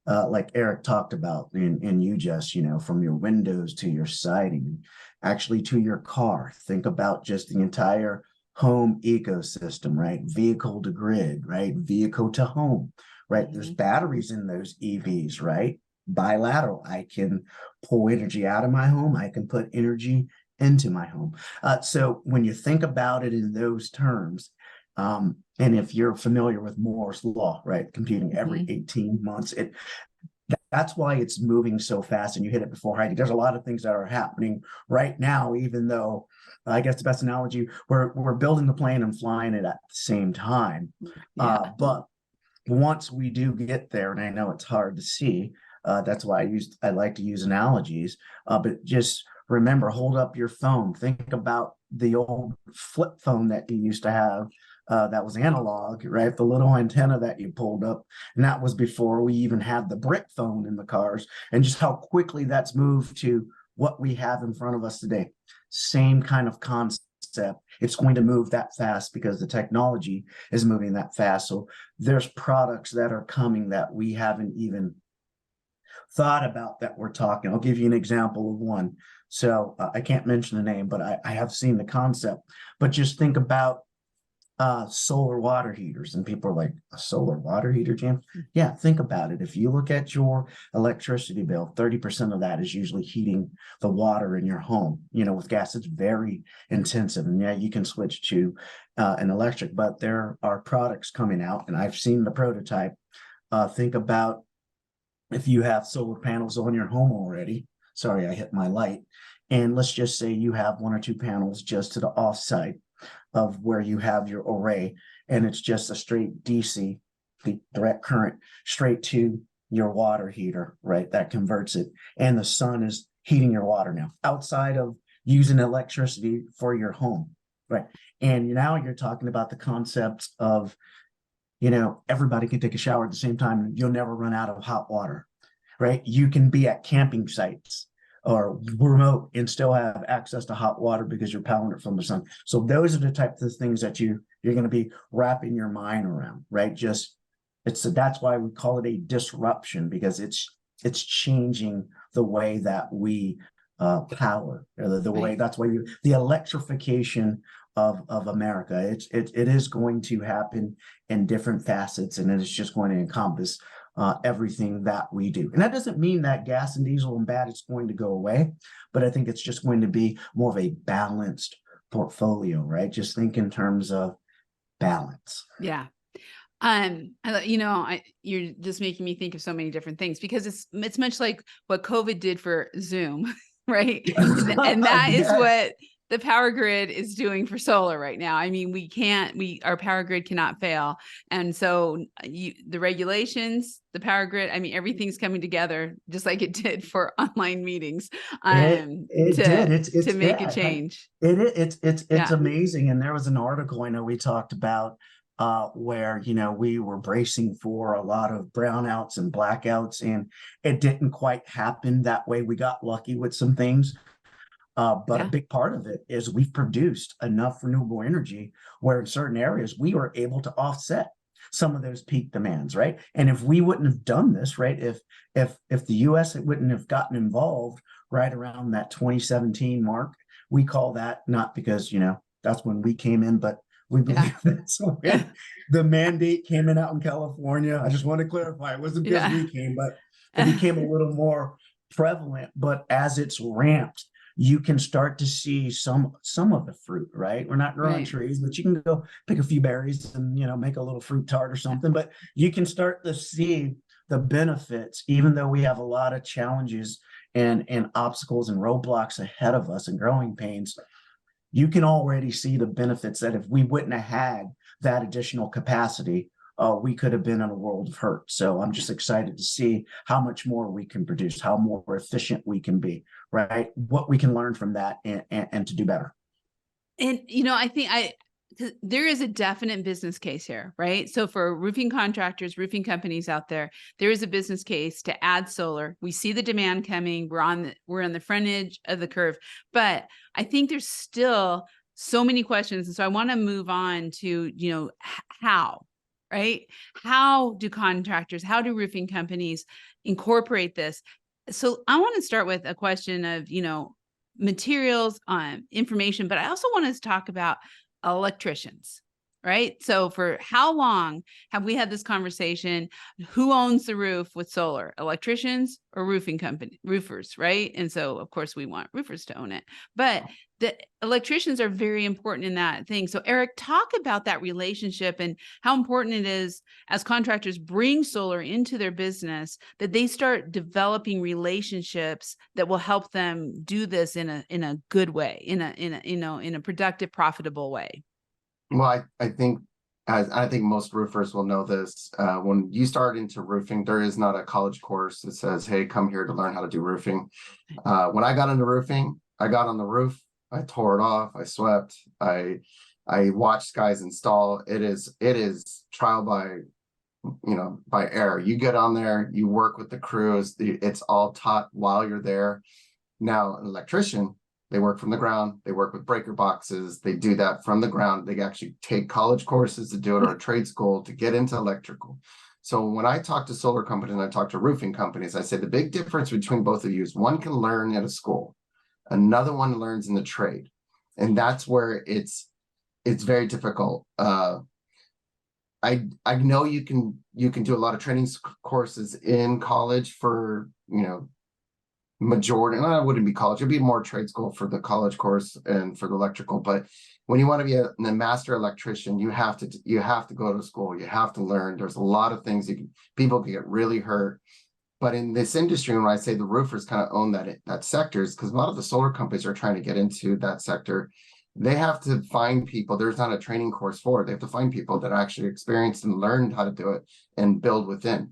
[SPEAKER 3] Like Eric talked about, and you just, from your windows to your siding, actually to your car. Think about just the entire home ecosystem, right? Vehicle to grid, right? Vehicle to home, right? There's batteries in those EVs, right? Bilateral. I can pull energy out of my home. I can put energy into my home. So when you think about it in those terms, and if you're familiar with Moore's law, right, computing every 18 months, that's why it's moving so fast. And you hit it before, Heidi. There's a lot of things that are happening right now, even though I guess the best analogy, we're building the plane and flying it at the same time. But once we do get there, and I know it's hard to see, that's why I like to use analogies. But just remember, hold up your phone. Think about the old flip phone that you used to have. That was analog, right? The little antenna that you pulled up. And that was before we even had the brick phone in the cars, and just how quickly that's moved to what we have in front of us today. Same kind of concept. It's going to move that fast because the technology is moving that fast. So there's products that are coming that we haven't even thought about that we're talking. I'll give you an example of one. So I can't mention the name, but I have seen the concept. But just think about solar water heaters, and people are like, a solar water heater, Jim? Yeah, think about it. If you look at your electricity bill, 30% of that is usually heating the water in your home. With gas, it's very intensive, and yeah, you can switch to an electric, but there are products coming out, and I've seen the prototype. Think about if you have solar panels on your home already. Sorry, I hit my light. And let's just say you have one or two panels just to the offsite of where you have your array, and it's just a straight DC, the direct current, straight to your water heater, right? That converts it, and the sun is heating your water now, outside of using electricity for your home, right? And now you're talking about the concept of, everybody can take a shower at the same time, and you'll never run out of hot water, right? You can be at camping sites or remote and still have access to hot water because you're powering it from the sun. So those are the types of things that you're going to be wrapping your mind around, right? That's why we call it a disruption, because it's changing the way that we power, or the way, that's why the electrification of America. It is going to happen in different facets, and it is just going to encompass everything that we do. And that doesn't mean that gas and diesel and bad is going to go away, but I think it's just going to be more of a balanced portfolio, right? Just think in terms of balance.
[SPEAKER 1] Yeah. You're just making me think of so many different things, because it's much like what COVID did for Zoom, right? And that is
[SPEAKER 3] Yeah.
[SPEAKER 1] what the power grid is doing for solar right now. I mean, our power grid cannot fail. And so the regulations, the power grid, I mean, everything's coming together just like it did for online meetings,
[SPEAKER 3] It did.
[SPEAKER 1] to make a
[SPEAKER 3] Yeah,
[SPEAKER 1] change.
[SPEAKER 3] it's
[SPEAKER 1] Yeah.
[SPEAKER 3] amazing. And there was an article I know we talked about where we were bracing for a lot of brownouts and blackouts, and it didn't quite happen that way. We got lucky with some things. But a
[SPEAKER 1] Yeah.
[SPEAKER 3] big part of it is we've produced enough renewable energy where in certain areas we were able to offset some of those peak demands, right? And if we wouldn't have done this, right, if the US wouldn't have gotten involved right around that 2017 mark, we call that, not because that's when we came in, but we believe that's when the mandate came in out in California. I just want to clarify, it wasn't because we came, but it became a little more prevalent. But as it's ramped, you can start to see some of the fruit, right? We're not growing
[SPEAKER 1] Right.
[SPEAKER 3] trees, but you can go pick a few berries and make a little fruit tart or something. But you can start to see the benefits, even though we have a lot of challenges and obstacles and roadblocks ahead of us and growing pains. You can already see the benefits that if we wouldn't have had that additional capacity, we could have been in a world of hurt. So I'm just excited to see how much more we can produce, how more efficient we can be, right? What we can learn from that and to do better.
[SPEAKER 1] And, I think there is a definite business case here, right? So for roofing contractors, roofing companies out there is a business case to add solar. We see the demand coming. We're on the front edge of the curve, but I think there's still so many questions. And so I want to move on to, how, right? How do roofing companies incorporate this? So I want to start with a question of, materials, information, but I also want to talk about electricians, right? So for how long have we had this conversation? Who owns the roof with solar, electricians or roofers, right? And so of course we want roofers to own it, but the electricians are very important in that thing. So Eric, talk about that relationship and how important it is as contractors bring solar into their business, that they start developing relationships that will help them do this in a good way, in a productive, profitable way.
[SPEAKER 2] Well, I think, as I think most roofers will know this, when you start into roofing, there is not a college course that says, hey, come here to learn how to do roofing. When I got into roofing, I got on the roof, I tore it off, I swept, I watched guys install. It is trial by error. You get on there, you work with the crews, it's all taught while you're there. Now, an electrician, they work from the ground, they work with breaker boxes, they do that from the ground. They actually take college courses to do it, or a trade school to get into electrical. So when I talk to solar companies and I talk to roofing companies, I say the big difference between both of you is one can learn at a school, another one learns in the trade. And that's where it's very difficult. I know you can do a lot of training courses in college for, majority, and I wouldn't be college, it'd be more trade school for the college course and for the electrical. But when you want to be a master electrician, you have to go to school, you have to learn. There's a lot of things people can get really hurt. But in this industry, when I say the roofers kind of own that sector, is because a lot of the solar companies are trying to get into that sector. They have to find people. There's not a training course for it. They have to find people that are actually experienced and learned how to do it and build within.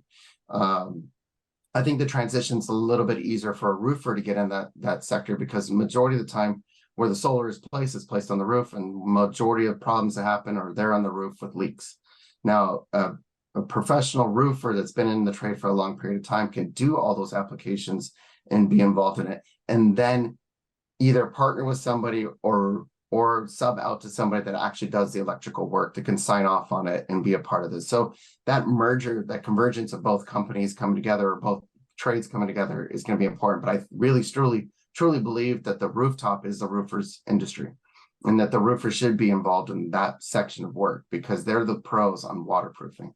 [SPEAKER 2] I think the transition's a little bit easier for a roofer to get in that sector, because the majority of the time where the solar is placed on the roof, and majority of problems that happen are there on the roof with leaks. Now, a professional roofer that's been in the trade for a long period of time can do all those applications and be involved in it, and then either partner with somebody or sub out to somebody that actually does the electrical work, that can sign off on it and be a part of this. So that merger, that convergence of both companies coming together, or both trades coming together, is going to be important. But I really truly believe that the rooftop is the roofer's industry, and that the roofer should be involved in that section of work, because they're the pros on waterproofing.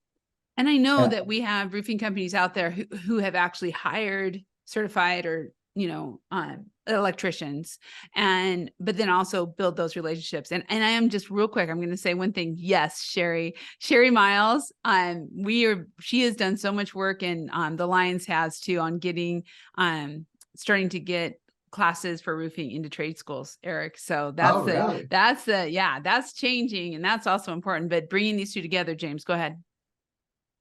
[SPEAKER 1] And I know that we have roofing companies out there who have actually hired certified or electricians, but then also build those relationships. And I am just real quick, I'm going to say one thing. Yes, Sherry Miles, she has done so much work, and the Lions has too, on getting, starting to get classes for roofing into trade schools, Eric. So
[SPEAKER 2] Really?
[SPEAKER 1] that's changing, and that's also important. But bringing these two together, James, go ahead.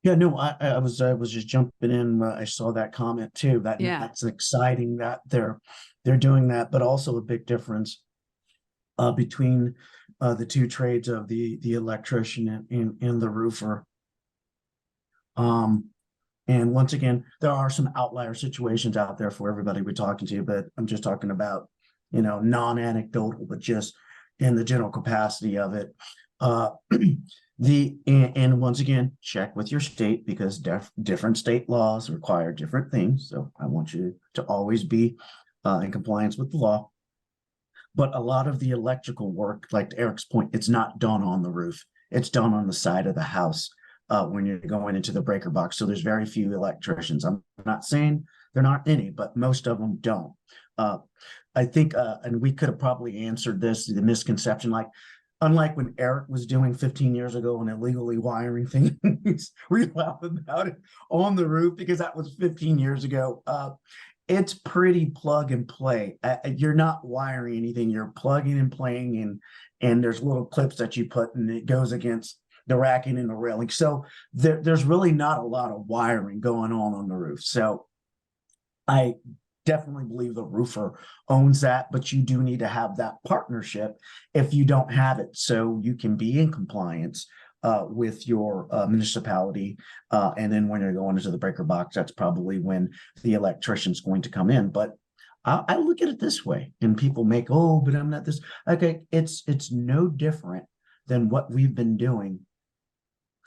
[SPEAKER 3] Yeah, no, I was just jumping in. I saw that comment too. That's exciting that they're doing that, but also a big difference between the two trades of the electrician and the roofer. And once again, there are some outlier situations out there for everybody we're talking to, but I'm just talking about, non-anecdotal, but just in the general capacity of it. And once again, check with your state, because different state laws require different things. So I want you to always be in compliance with the law. But a lot of the electrical work, like to Eric's point, it's not done on the roof. It's done on the side of the house when you're going into the breaker box. So there's very few electricians. I'm not saying there aren't any, but most of them don't. I think, and we could have probably answered this, the misconception, like, unlike when Eric was doing 15 years ago and illegally wiring things, we laugh about it on the roof because that was 15 years ago. It's pretty plug and play. You're not wiring anything. You're plugging and playing, and there's little clips that you put, and it goes against the racking and the railing. So there's really not a lot of wiring going on the roof. So I definitely believe the roofer owns that, but you do need to have that partnership if you don't have it, so you can be in compliance with your municipality. And then when you're going into the breaker box, that's probably when the electrician's going to come in. But I look at it this way, and people make, oh, but I'm not this. Okay, it's no different than what we've been doing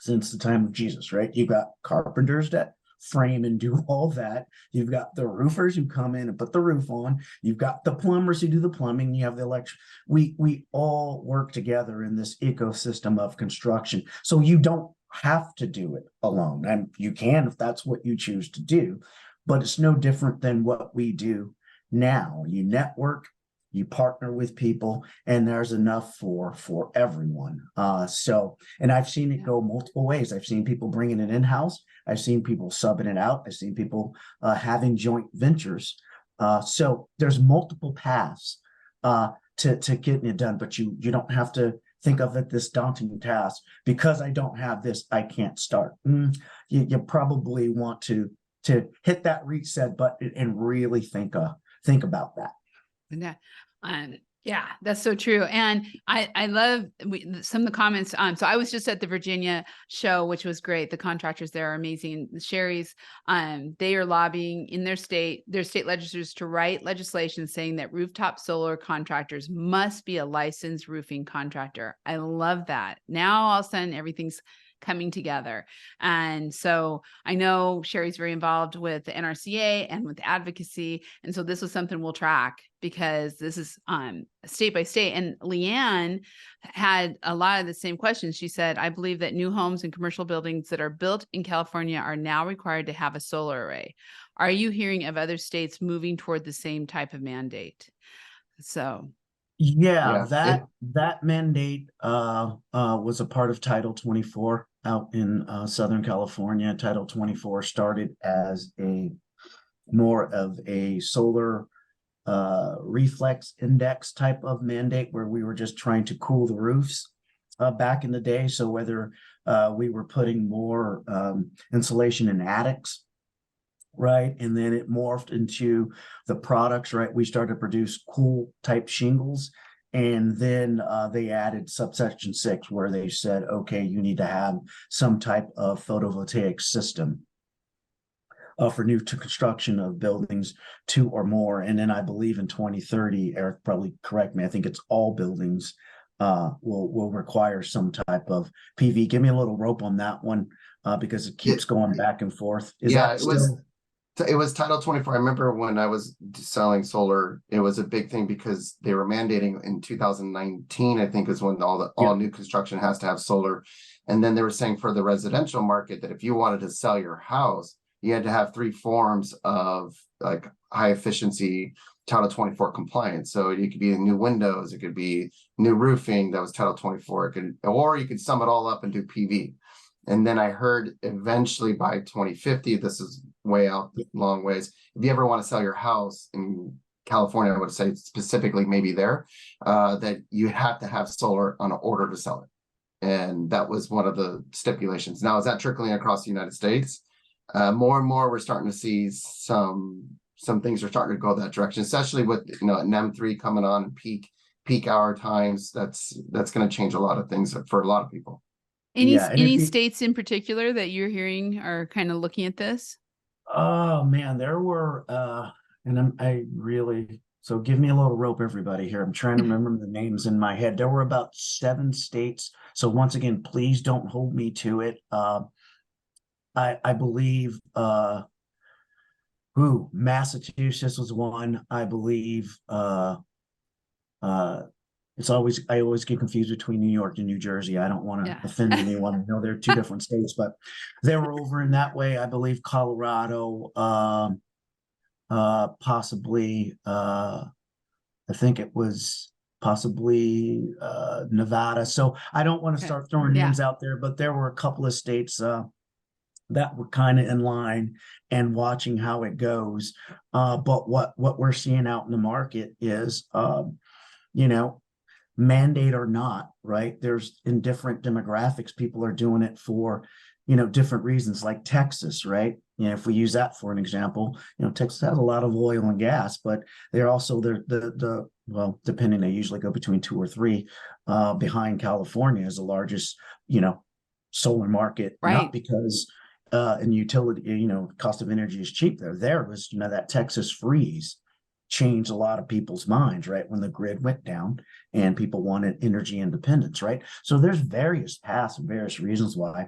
[SPEAKER 3] since the time of Jesus, right? You've got carpenters that frame and do all that. You've got the roofers who come in and put the roof on. You've got the plumbers who do the plumbing. You have the electric. We all work together in this ecosystem of construction. So you don't have to do it alone. And you can if that's what you choose to do, but it's no different than what we do now. You network, you partner with people, and there's enough for everyone. And I've seen it go multiple ways. I've seen people bringing it in-house. I've seen people subbing it out. I've seen people having joint ventures. So there's multiple paths to getting it done, but you don't have to think of it this daunting task. Because I don't have this, I can't start. You probably want to hit that reset button and really think about that.
[SPEAKER 1] Yeah, that's so true. And I love some of the comments. So I was just at the Virginia show, which was great. The contractors there are amazing. The Sherry's, they are lobbying in their state legislators to write legislation saying that rooftop solar contractors must be a licensed roofing contractor. I love that. Now all of a sudden everything's coming together. And so I know Sherry's very involved with the NRCA and with advocacy. And so this was something we'll track, because this is state by state. And Leanne had a lot of the same questions. She said, I believe that new homes and commercial buildings that are built in California are now required to have a solar array. Are you hearing of other states moving toward the same type of mandate? So
[SPEAKER 3] yeah, that mandate was a part of Title 24 out in Southern California. Title 24 started as more of a solar reflex index type of mandate, where we were just trying to cool the roofs back in the day. So whether we were putting more insulation in attics, right, and then it morphed into the products, right, we started to produce cool type shingles. And then they added subsection 6, where they said, okay, you need to have some type of photovoltaic system for new to construction of buildings 2 or more. And then I believe in 2030, Eric, probably correct me, I think it's all buildings will require some type of PV. Give me a little rope on that one, because it keeps going back and forth.
[SPEAKER 2] It was Title 24. I remember when I was selling solar, it was a big thing because they were mandating in 2019, I think, is when all new construction has to have solar. And then they were saying for the residential market that if you wanted to sell your house, you had to have 3 forms of like high efficiency Title 24 compliance. So it could be new windows, it could be new roofing that was Title 24, or you could sum it all up and do PV. And then I heard eventually by 2050, this is way out long ways. If you ever want to sell your house in California, I would say specifically maybe there, that you have to have solar on order to sell it. And that was one of the stipulations. Now, is that trickling across the United States? More and more, we're starting to see some things are starting to go that direction, especially with NEM3 coming on and peak hour times. That's going to change a lot of things for a lot of people.
[SPEAKER 1] Any states in particular that you're hearing are kind of looking at this?
[SPEAKER 3] Oh man, there were so give me a little rope, everybody here. I'm trying to remember the names in my head. There were about 7 states. So once again, please don't hold me to it. I believe Massachusetts was one. I believe I always get confused between New York and New Jersey. I don't want to offend anyone. I know they're 2 different states, but they were over in that way. I believe Colorado, possibly, I think it was possibly Nevada. So I don't want to start throwing names out there, but there were a couple of states that were kind of in line and watching how it goes. But what we're seeing out in the market is, mandate or not, right? There's in different demographics, people are doing it for, different reasons, like Texas, right? If we use that for an example, Texas has a lot of oil and gas, but they're also well, depending, they usually go between 2 or 3 behind California as the largest, solar market,
[SPEAKER 1] right?
[SPEAKER 3] Not because in utility, cost of energy is cheap there. There was, that Texas freeze changed a lot of people's minds, right? When the grid went down and people wanted energy independence, right? So there's various paths and various reasons why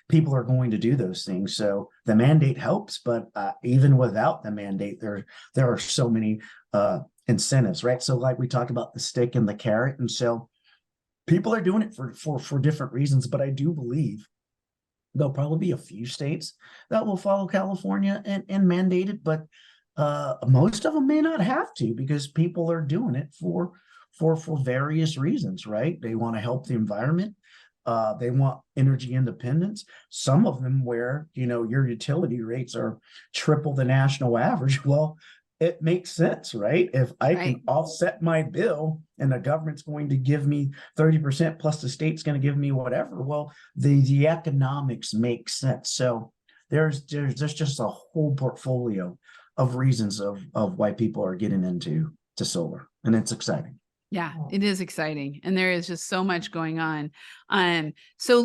[SPEAKER 3] people are going to do those things. So the mandate helps, but even without the mandate, there are so many incentives, right? So like we talked about the stick and the carrot, and so people are doing it for different reasons. But I do believe there'll probably be a few states that will follow California and mandate it, but most of them may not have to, because people are doing it for various reasons, right? They want to help the environment. They want energy independence. Some of them where, your utility rates are triple the national average. Well, it makes sense, right? If I can offset my bill and the government's going to give me 30% plus the state's going to give me whatever, well, the economics make sense. So there's just a whole portfolio of reasons of why people are getting into solar, and it's exciting.
[SPEAKER 1] Yeah, it is exciting. And there is just so much going on. So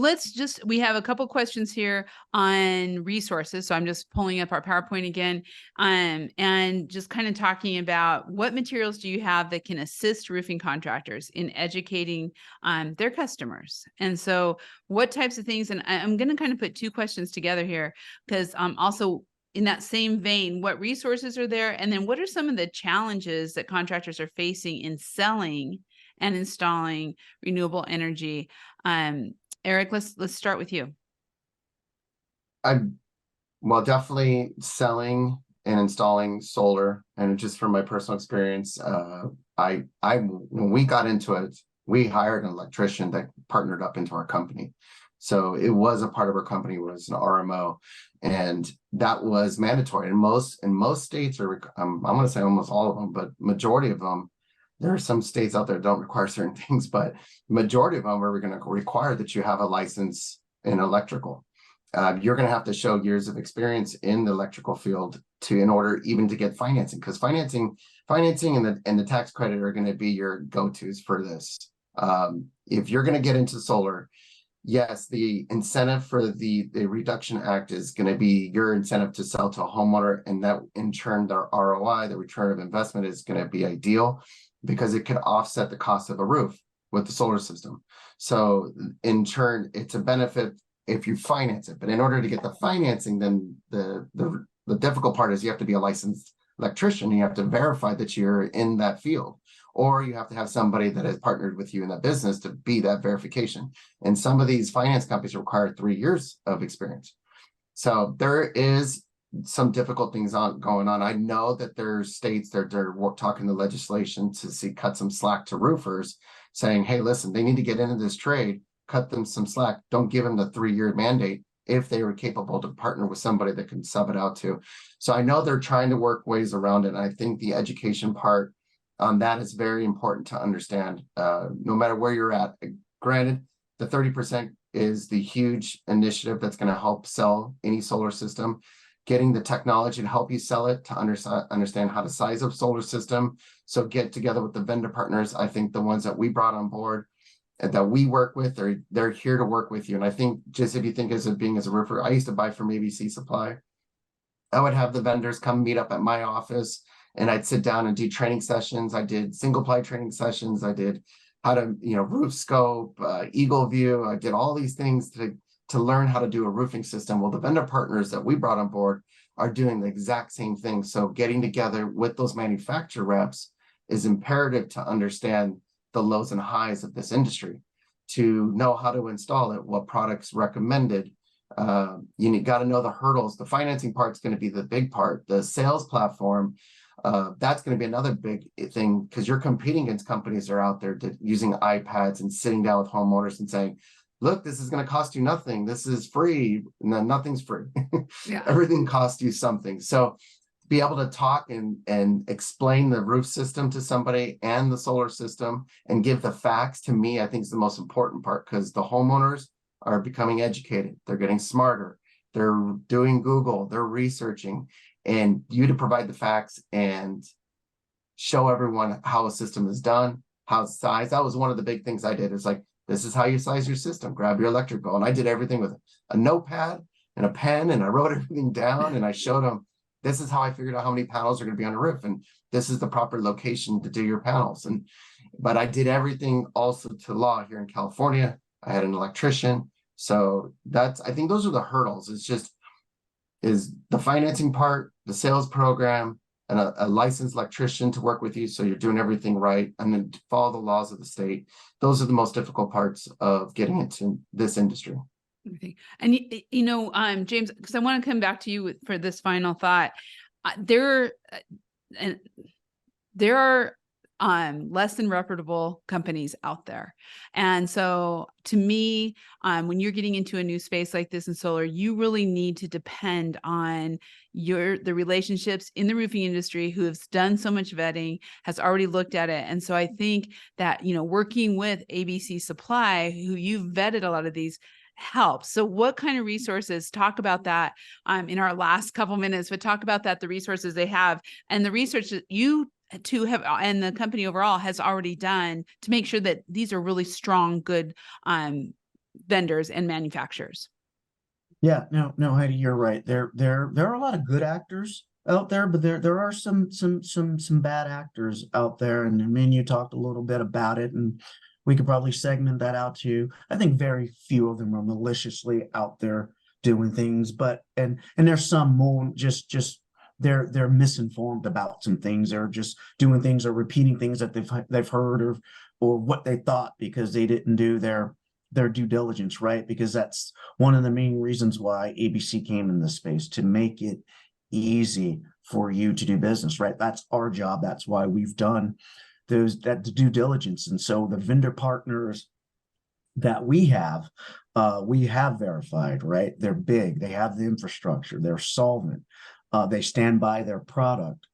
[SPEAKER 1] we have a couple questions here on resources. So I'm just pulling up our PowerPoint again, and just kind of talking about what materials do you have that can assist roofing contractors in educating their customers. And so what types of things, and I'm going to kind of put 2 questions together here, because also in that same vein, what resources are there? And then what are some of the challenges that contractors are facing in selling and installing renewable energy? Eric, let's start with you.
[SPEAKER 2] Well, definitely selling and installing solar, and just from my personal experience, when we got into it, we hired an electrician that partnered up into our company. So it was a part of our company, was an RMO, and that was mandatory. And most states are, I'm going to say almost all of them, but majority of them, there are some states out there that don't require certain things, but majority of them are going to require that you have a license in electrical. You're going to have to show years of experience in the electrical field in order even to get financing, because financing and the tax credit are going to be your go-tos for this. If you're going to get into solar, yes, the incentive for the Reduction Act is going to be your incentive to sell to a homeowner, and that in turn, their ROI, the return of investment, is going to be ideal because it could offset the cost of a roof with the solar system. So in turn, it's a benefit if you finance it. But in order to get the financing, then the difficult part is you have to be a licensed electrician. You have to verify that you're in that field, or you have to have somebody that has partnered with you in that business to be that verification. And some of these finance companies require 3 years of experience. So there is some difficult things going on. I know that there's states that they're talking to legislation to see cut some slack to roofers, saying, hey, listen, they need to get into this trade, cut them some slack. Don't give them the 3-year mandate if they were capable to partner with somebody that can sub it out to. So I know they're trying to work ways around it. And I think the education part on that is very important to understand, no matter where you're at. Granted, the 30% is the huge initiative that's going to help sell any solar system. Getting the technology to help you sell it, to understand how to size up solar system. So get together with the vendor partners. I think the ones that we brought on board and that we work with, they're here to work with you. And I think just if you think as a roofer, I used to buy from ABC Supply. I would have the vendors come meet up at my office and I'd sit down and do training sessions. I did single ply training sessions. I did how to, roof scope, eagle view. I did all these things to learn how to do a roofing system. Well, the vendor partners that we brought on board are doing the exact same thing. So getting together with those manufacturer reps is imperative to understand the lows and highs of this industry, to know how to install it, what products recommended. You got to know the hurdles. The financing part's going to be the big part. The sales platform, that's going to be another big thing, because you're competing against companies that are out there using iPads and sitting down with homeowners and saying, look, this is going to cost you nothing. This is free. No, nothing's free.
[SPEAKER 1] Yeah.
[SPEAKER 2] Everything costs you something. So be able to talk and explain the roof system to somebody and the solar system and give the facts, to me, I think is the most important part, because the homeowners are becoming educated. They're getting smarter. They're doing Google, they're researching, and you to provide the facts and show everyone how a system is done, how it's sized. That was one of the big things I did. It's like, this is how you size your system. Grab your electric bill. And I did everything with a notepad and a pen, and I wrote everything down, and I showed them, this is how I figured out how many panels are going to be on a roof, and this is the proper location to do your panels. But I did everything also to law here in California. I had an electrician. So I think those are the hurdles. Is the financing part, the sales program, and a licensed electrician to work with you, so you're doing everything right, and then follow the laws of the state. Those are the most difficult parts of getting into this industry.
[SPEAKER 1] Okay. And James, because I want to come back to you for this final thought. There are less than reputable companies out there. And so to me, when you're getting into a new space like this in solar, you really need to depend on the relationships in the roofing industry who have done so much vetting, has already looked at it. And so I think that, working with ABC Supply, who you've vetted a lot of these, helps. So what kind of resources, talk about that in our last couple minutes, but talk about that, the resources they have and the research that you to have, and the company overall has already done to make sure that these are really strong, good vendors and manufacturers.
[SPEAKER 3] Yeah, no, Heidi, you're right. There are a lot of good actors out there, but there are some bad actors out there. And I mean, you talked a little bit about it, and we could probably segment that out too. I think very few of them are maliciously out there doing things, but and there's some more just they're misinformed about some things. They're just doing things or repeating things that they've heard or what they thought, because they didn't do their due diligence, right? Because that's one of the main reasons why ABC came in this space, to make it easy for you to do business, right? That's our job. That's why we've done the due diligence. And so the vendor partners that we have verified, right? They're big, they have the infrastructure, they're solvent, they stand by their product,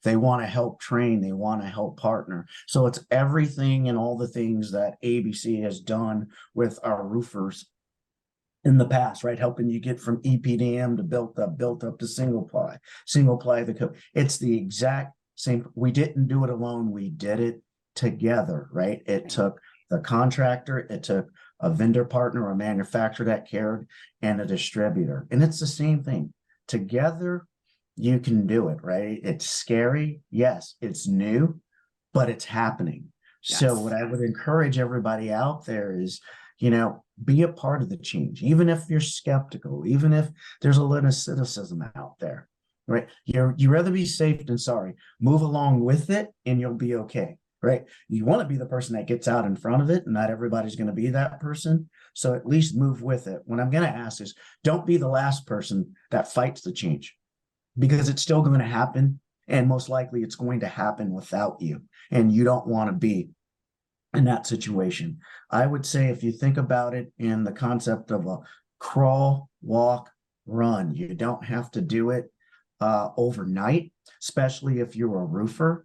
[SPEAKER 3] they want to help train, they want to help partner. So it's everything and all the things that ABC has done with our roofers in the past, right? Helping you get from EPDM to built up to single ply the code. It's the exact same. We didn't do it alone. We did it together, right? It took the contractor, it took a vendor partner, a manufacturer that cared, and a distributor. And it's the same thing. Together, you can do it, right? It's scary. Yes, it's new, but it's happening. Yes. So what I would encourage everybody out there is, be a part of the change, even if you're skeptical, even if there's a little cynicism out there. Right? You rather be safe than sorry. Move along with it and you'll be okay. Right? You want to be the person that gets out in front of it, and not everybody's going to be that person. So at least move with it. What I'm going to ask is, don't be the last person that fights the change. because it's still going to happen. And most likely it's going to happen without you. And you don't want to be in that situation. I would say if you think about it in the concept of a crawl, walk, run, you don't have to do it overnight, especially if you're a roofer.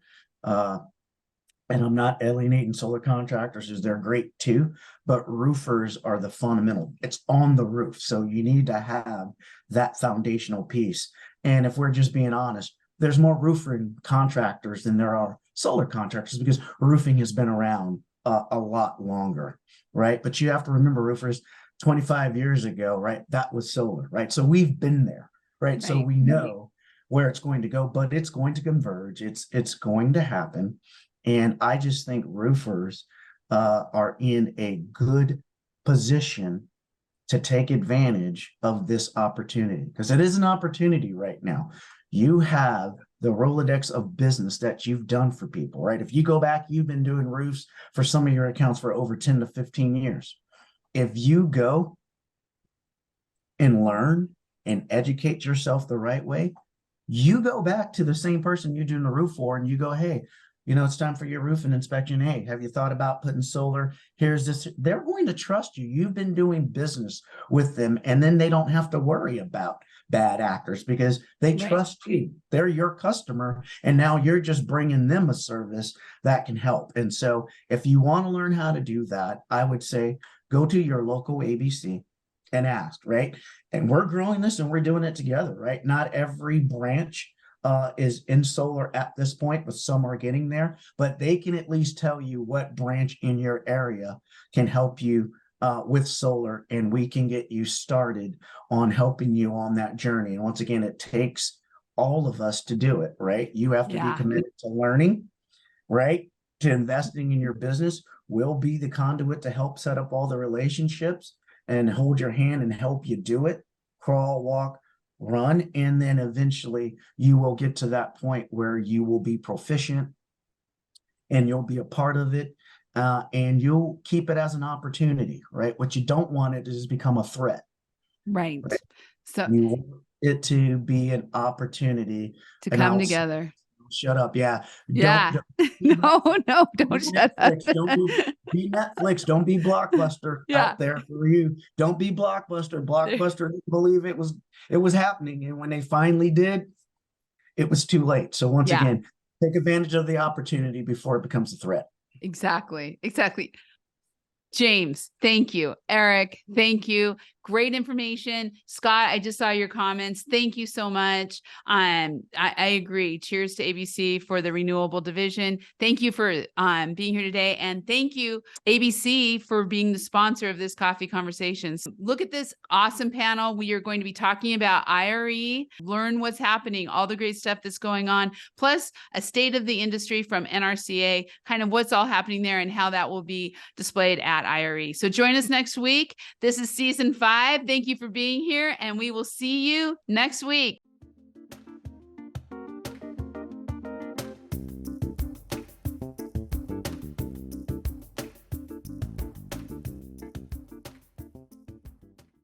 [SPEAKER 3] And I'm not alienating solar contractors, because they're great too, but roofers are the fundamental. It's on the roof. So you need to have that foundational piece. And if we're just being honest, there's more roofing contractors than there are solar contractors, because roofing has been around a lot longer, right? But you have to remember, roofers 25 years ago, right? That was solar, right? So we've been there, right? So we know where it's going to go, but it's going to converge. It's going to happen. And I just think roofers are in a good position to take advantage of this opportunity, because it is an opportunity right now. You have the Rolodex of business that you've done for people, right? If you go back, you've been doing roofs for some of your accounts for over 10 to 15 years. If you go and learn and educate yourself the right way, you go back to the same person you're doing the roof for and you go, hey, you know, it's time for your roofing inspection. Hey, have you thought about putting solar? Here's this. They're going to trust you. You've been doing business with them, and then they don't have to worry about bad actors because they trust you. They're your customer, and now you're just bringing them a service that can help. And so if you want to learn how to do that, I would say go to your local ABC and ask, right? And we're growing this and we're doing it together, right? Not every branch is in solar at this point, but some are getting there, but they can at least tell you what branch in your area can help you with solar, and we can get you started on helping you on that journey. And once again, it takes all of us to do it, right? You have to be committed to learning, right? To investing in your business. We'll be the conduit to help set up all the relationships and hold your hand and help you do it. Crawl, walk, run, and then eventually you will get to that point where you will be proficient and you'll be a part of it, and you'll keep it as an opportunity, right? What you don't want it to is become a threat,
[SPEAKER 1] right? So
[SPEAKER 3] you want it to be an opportunity
[SPEAKER 1] to come together.
[SPEAKER 3] Shut up. Yeah.
[SPEAKER 1] Yeah. No, don't shut up.
[SPEAKER 3] Don't be Netflix. Don't be Blockbuster out there for you. Don't be Blockbuster. Blockbuster didn't believe it was happening. And when they finally did, it was too late. So once again, take advantage of the opportunity before it becomes a threat.
[SPEAKER 1] Exactly. James, thank you. Eric, thank you. Great information. Scott, I just saw your comments. Thank you so much. I agree. Cheers to ABC for the renewable division. Thank you for being here today. And thank you, ABC, for being the sponsor of this Coffee Conversations. Look at this awesome panel. We are going to be talking about IRE, learn what's happening, all the great stuff that's going on, plus a state of the industry from NRCA, kind of what's all happening there and how that will be displayed at IRE. So join us next week. This is season 5. Thank you for being here, and we will see you next week.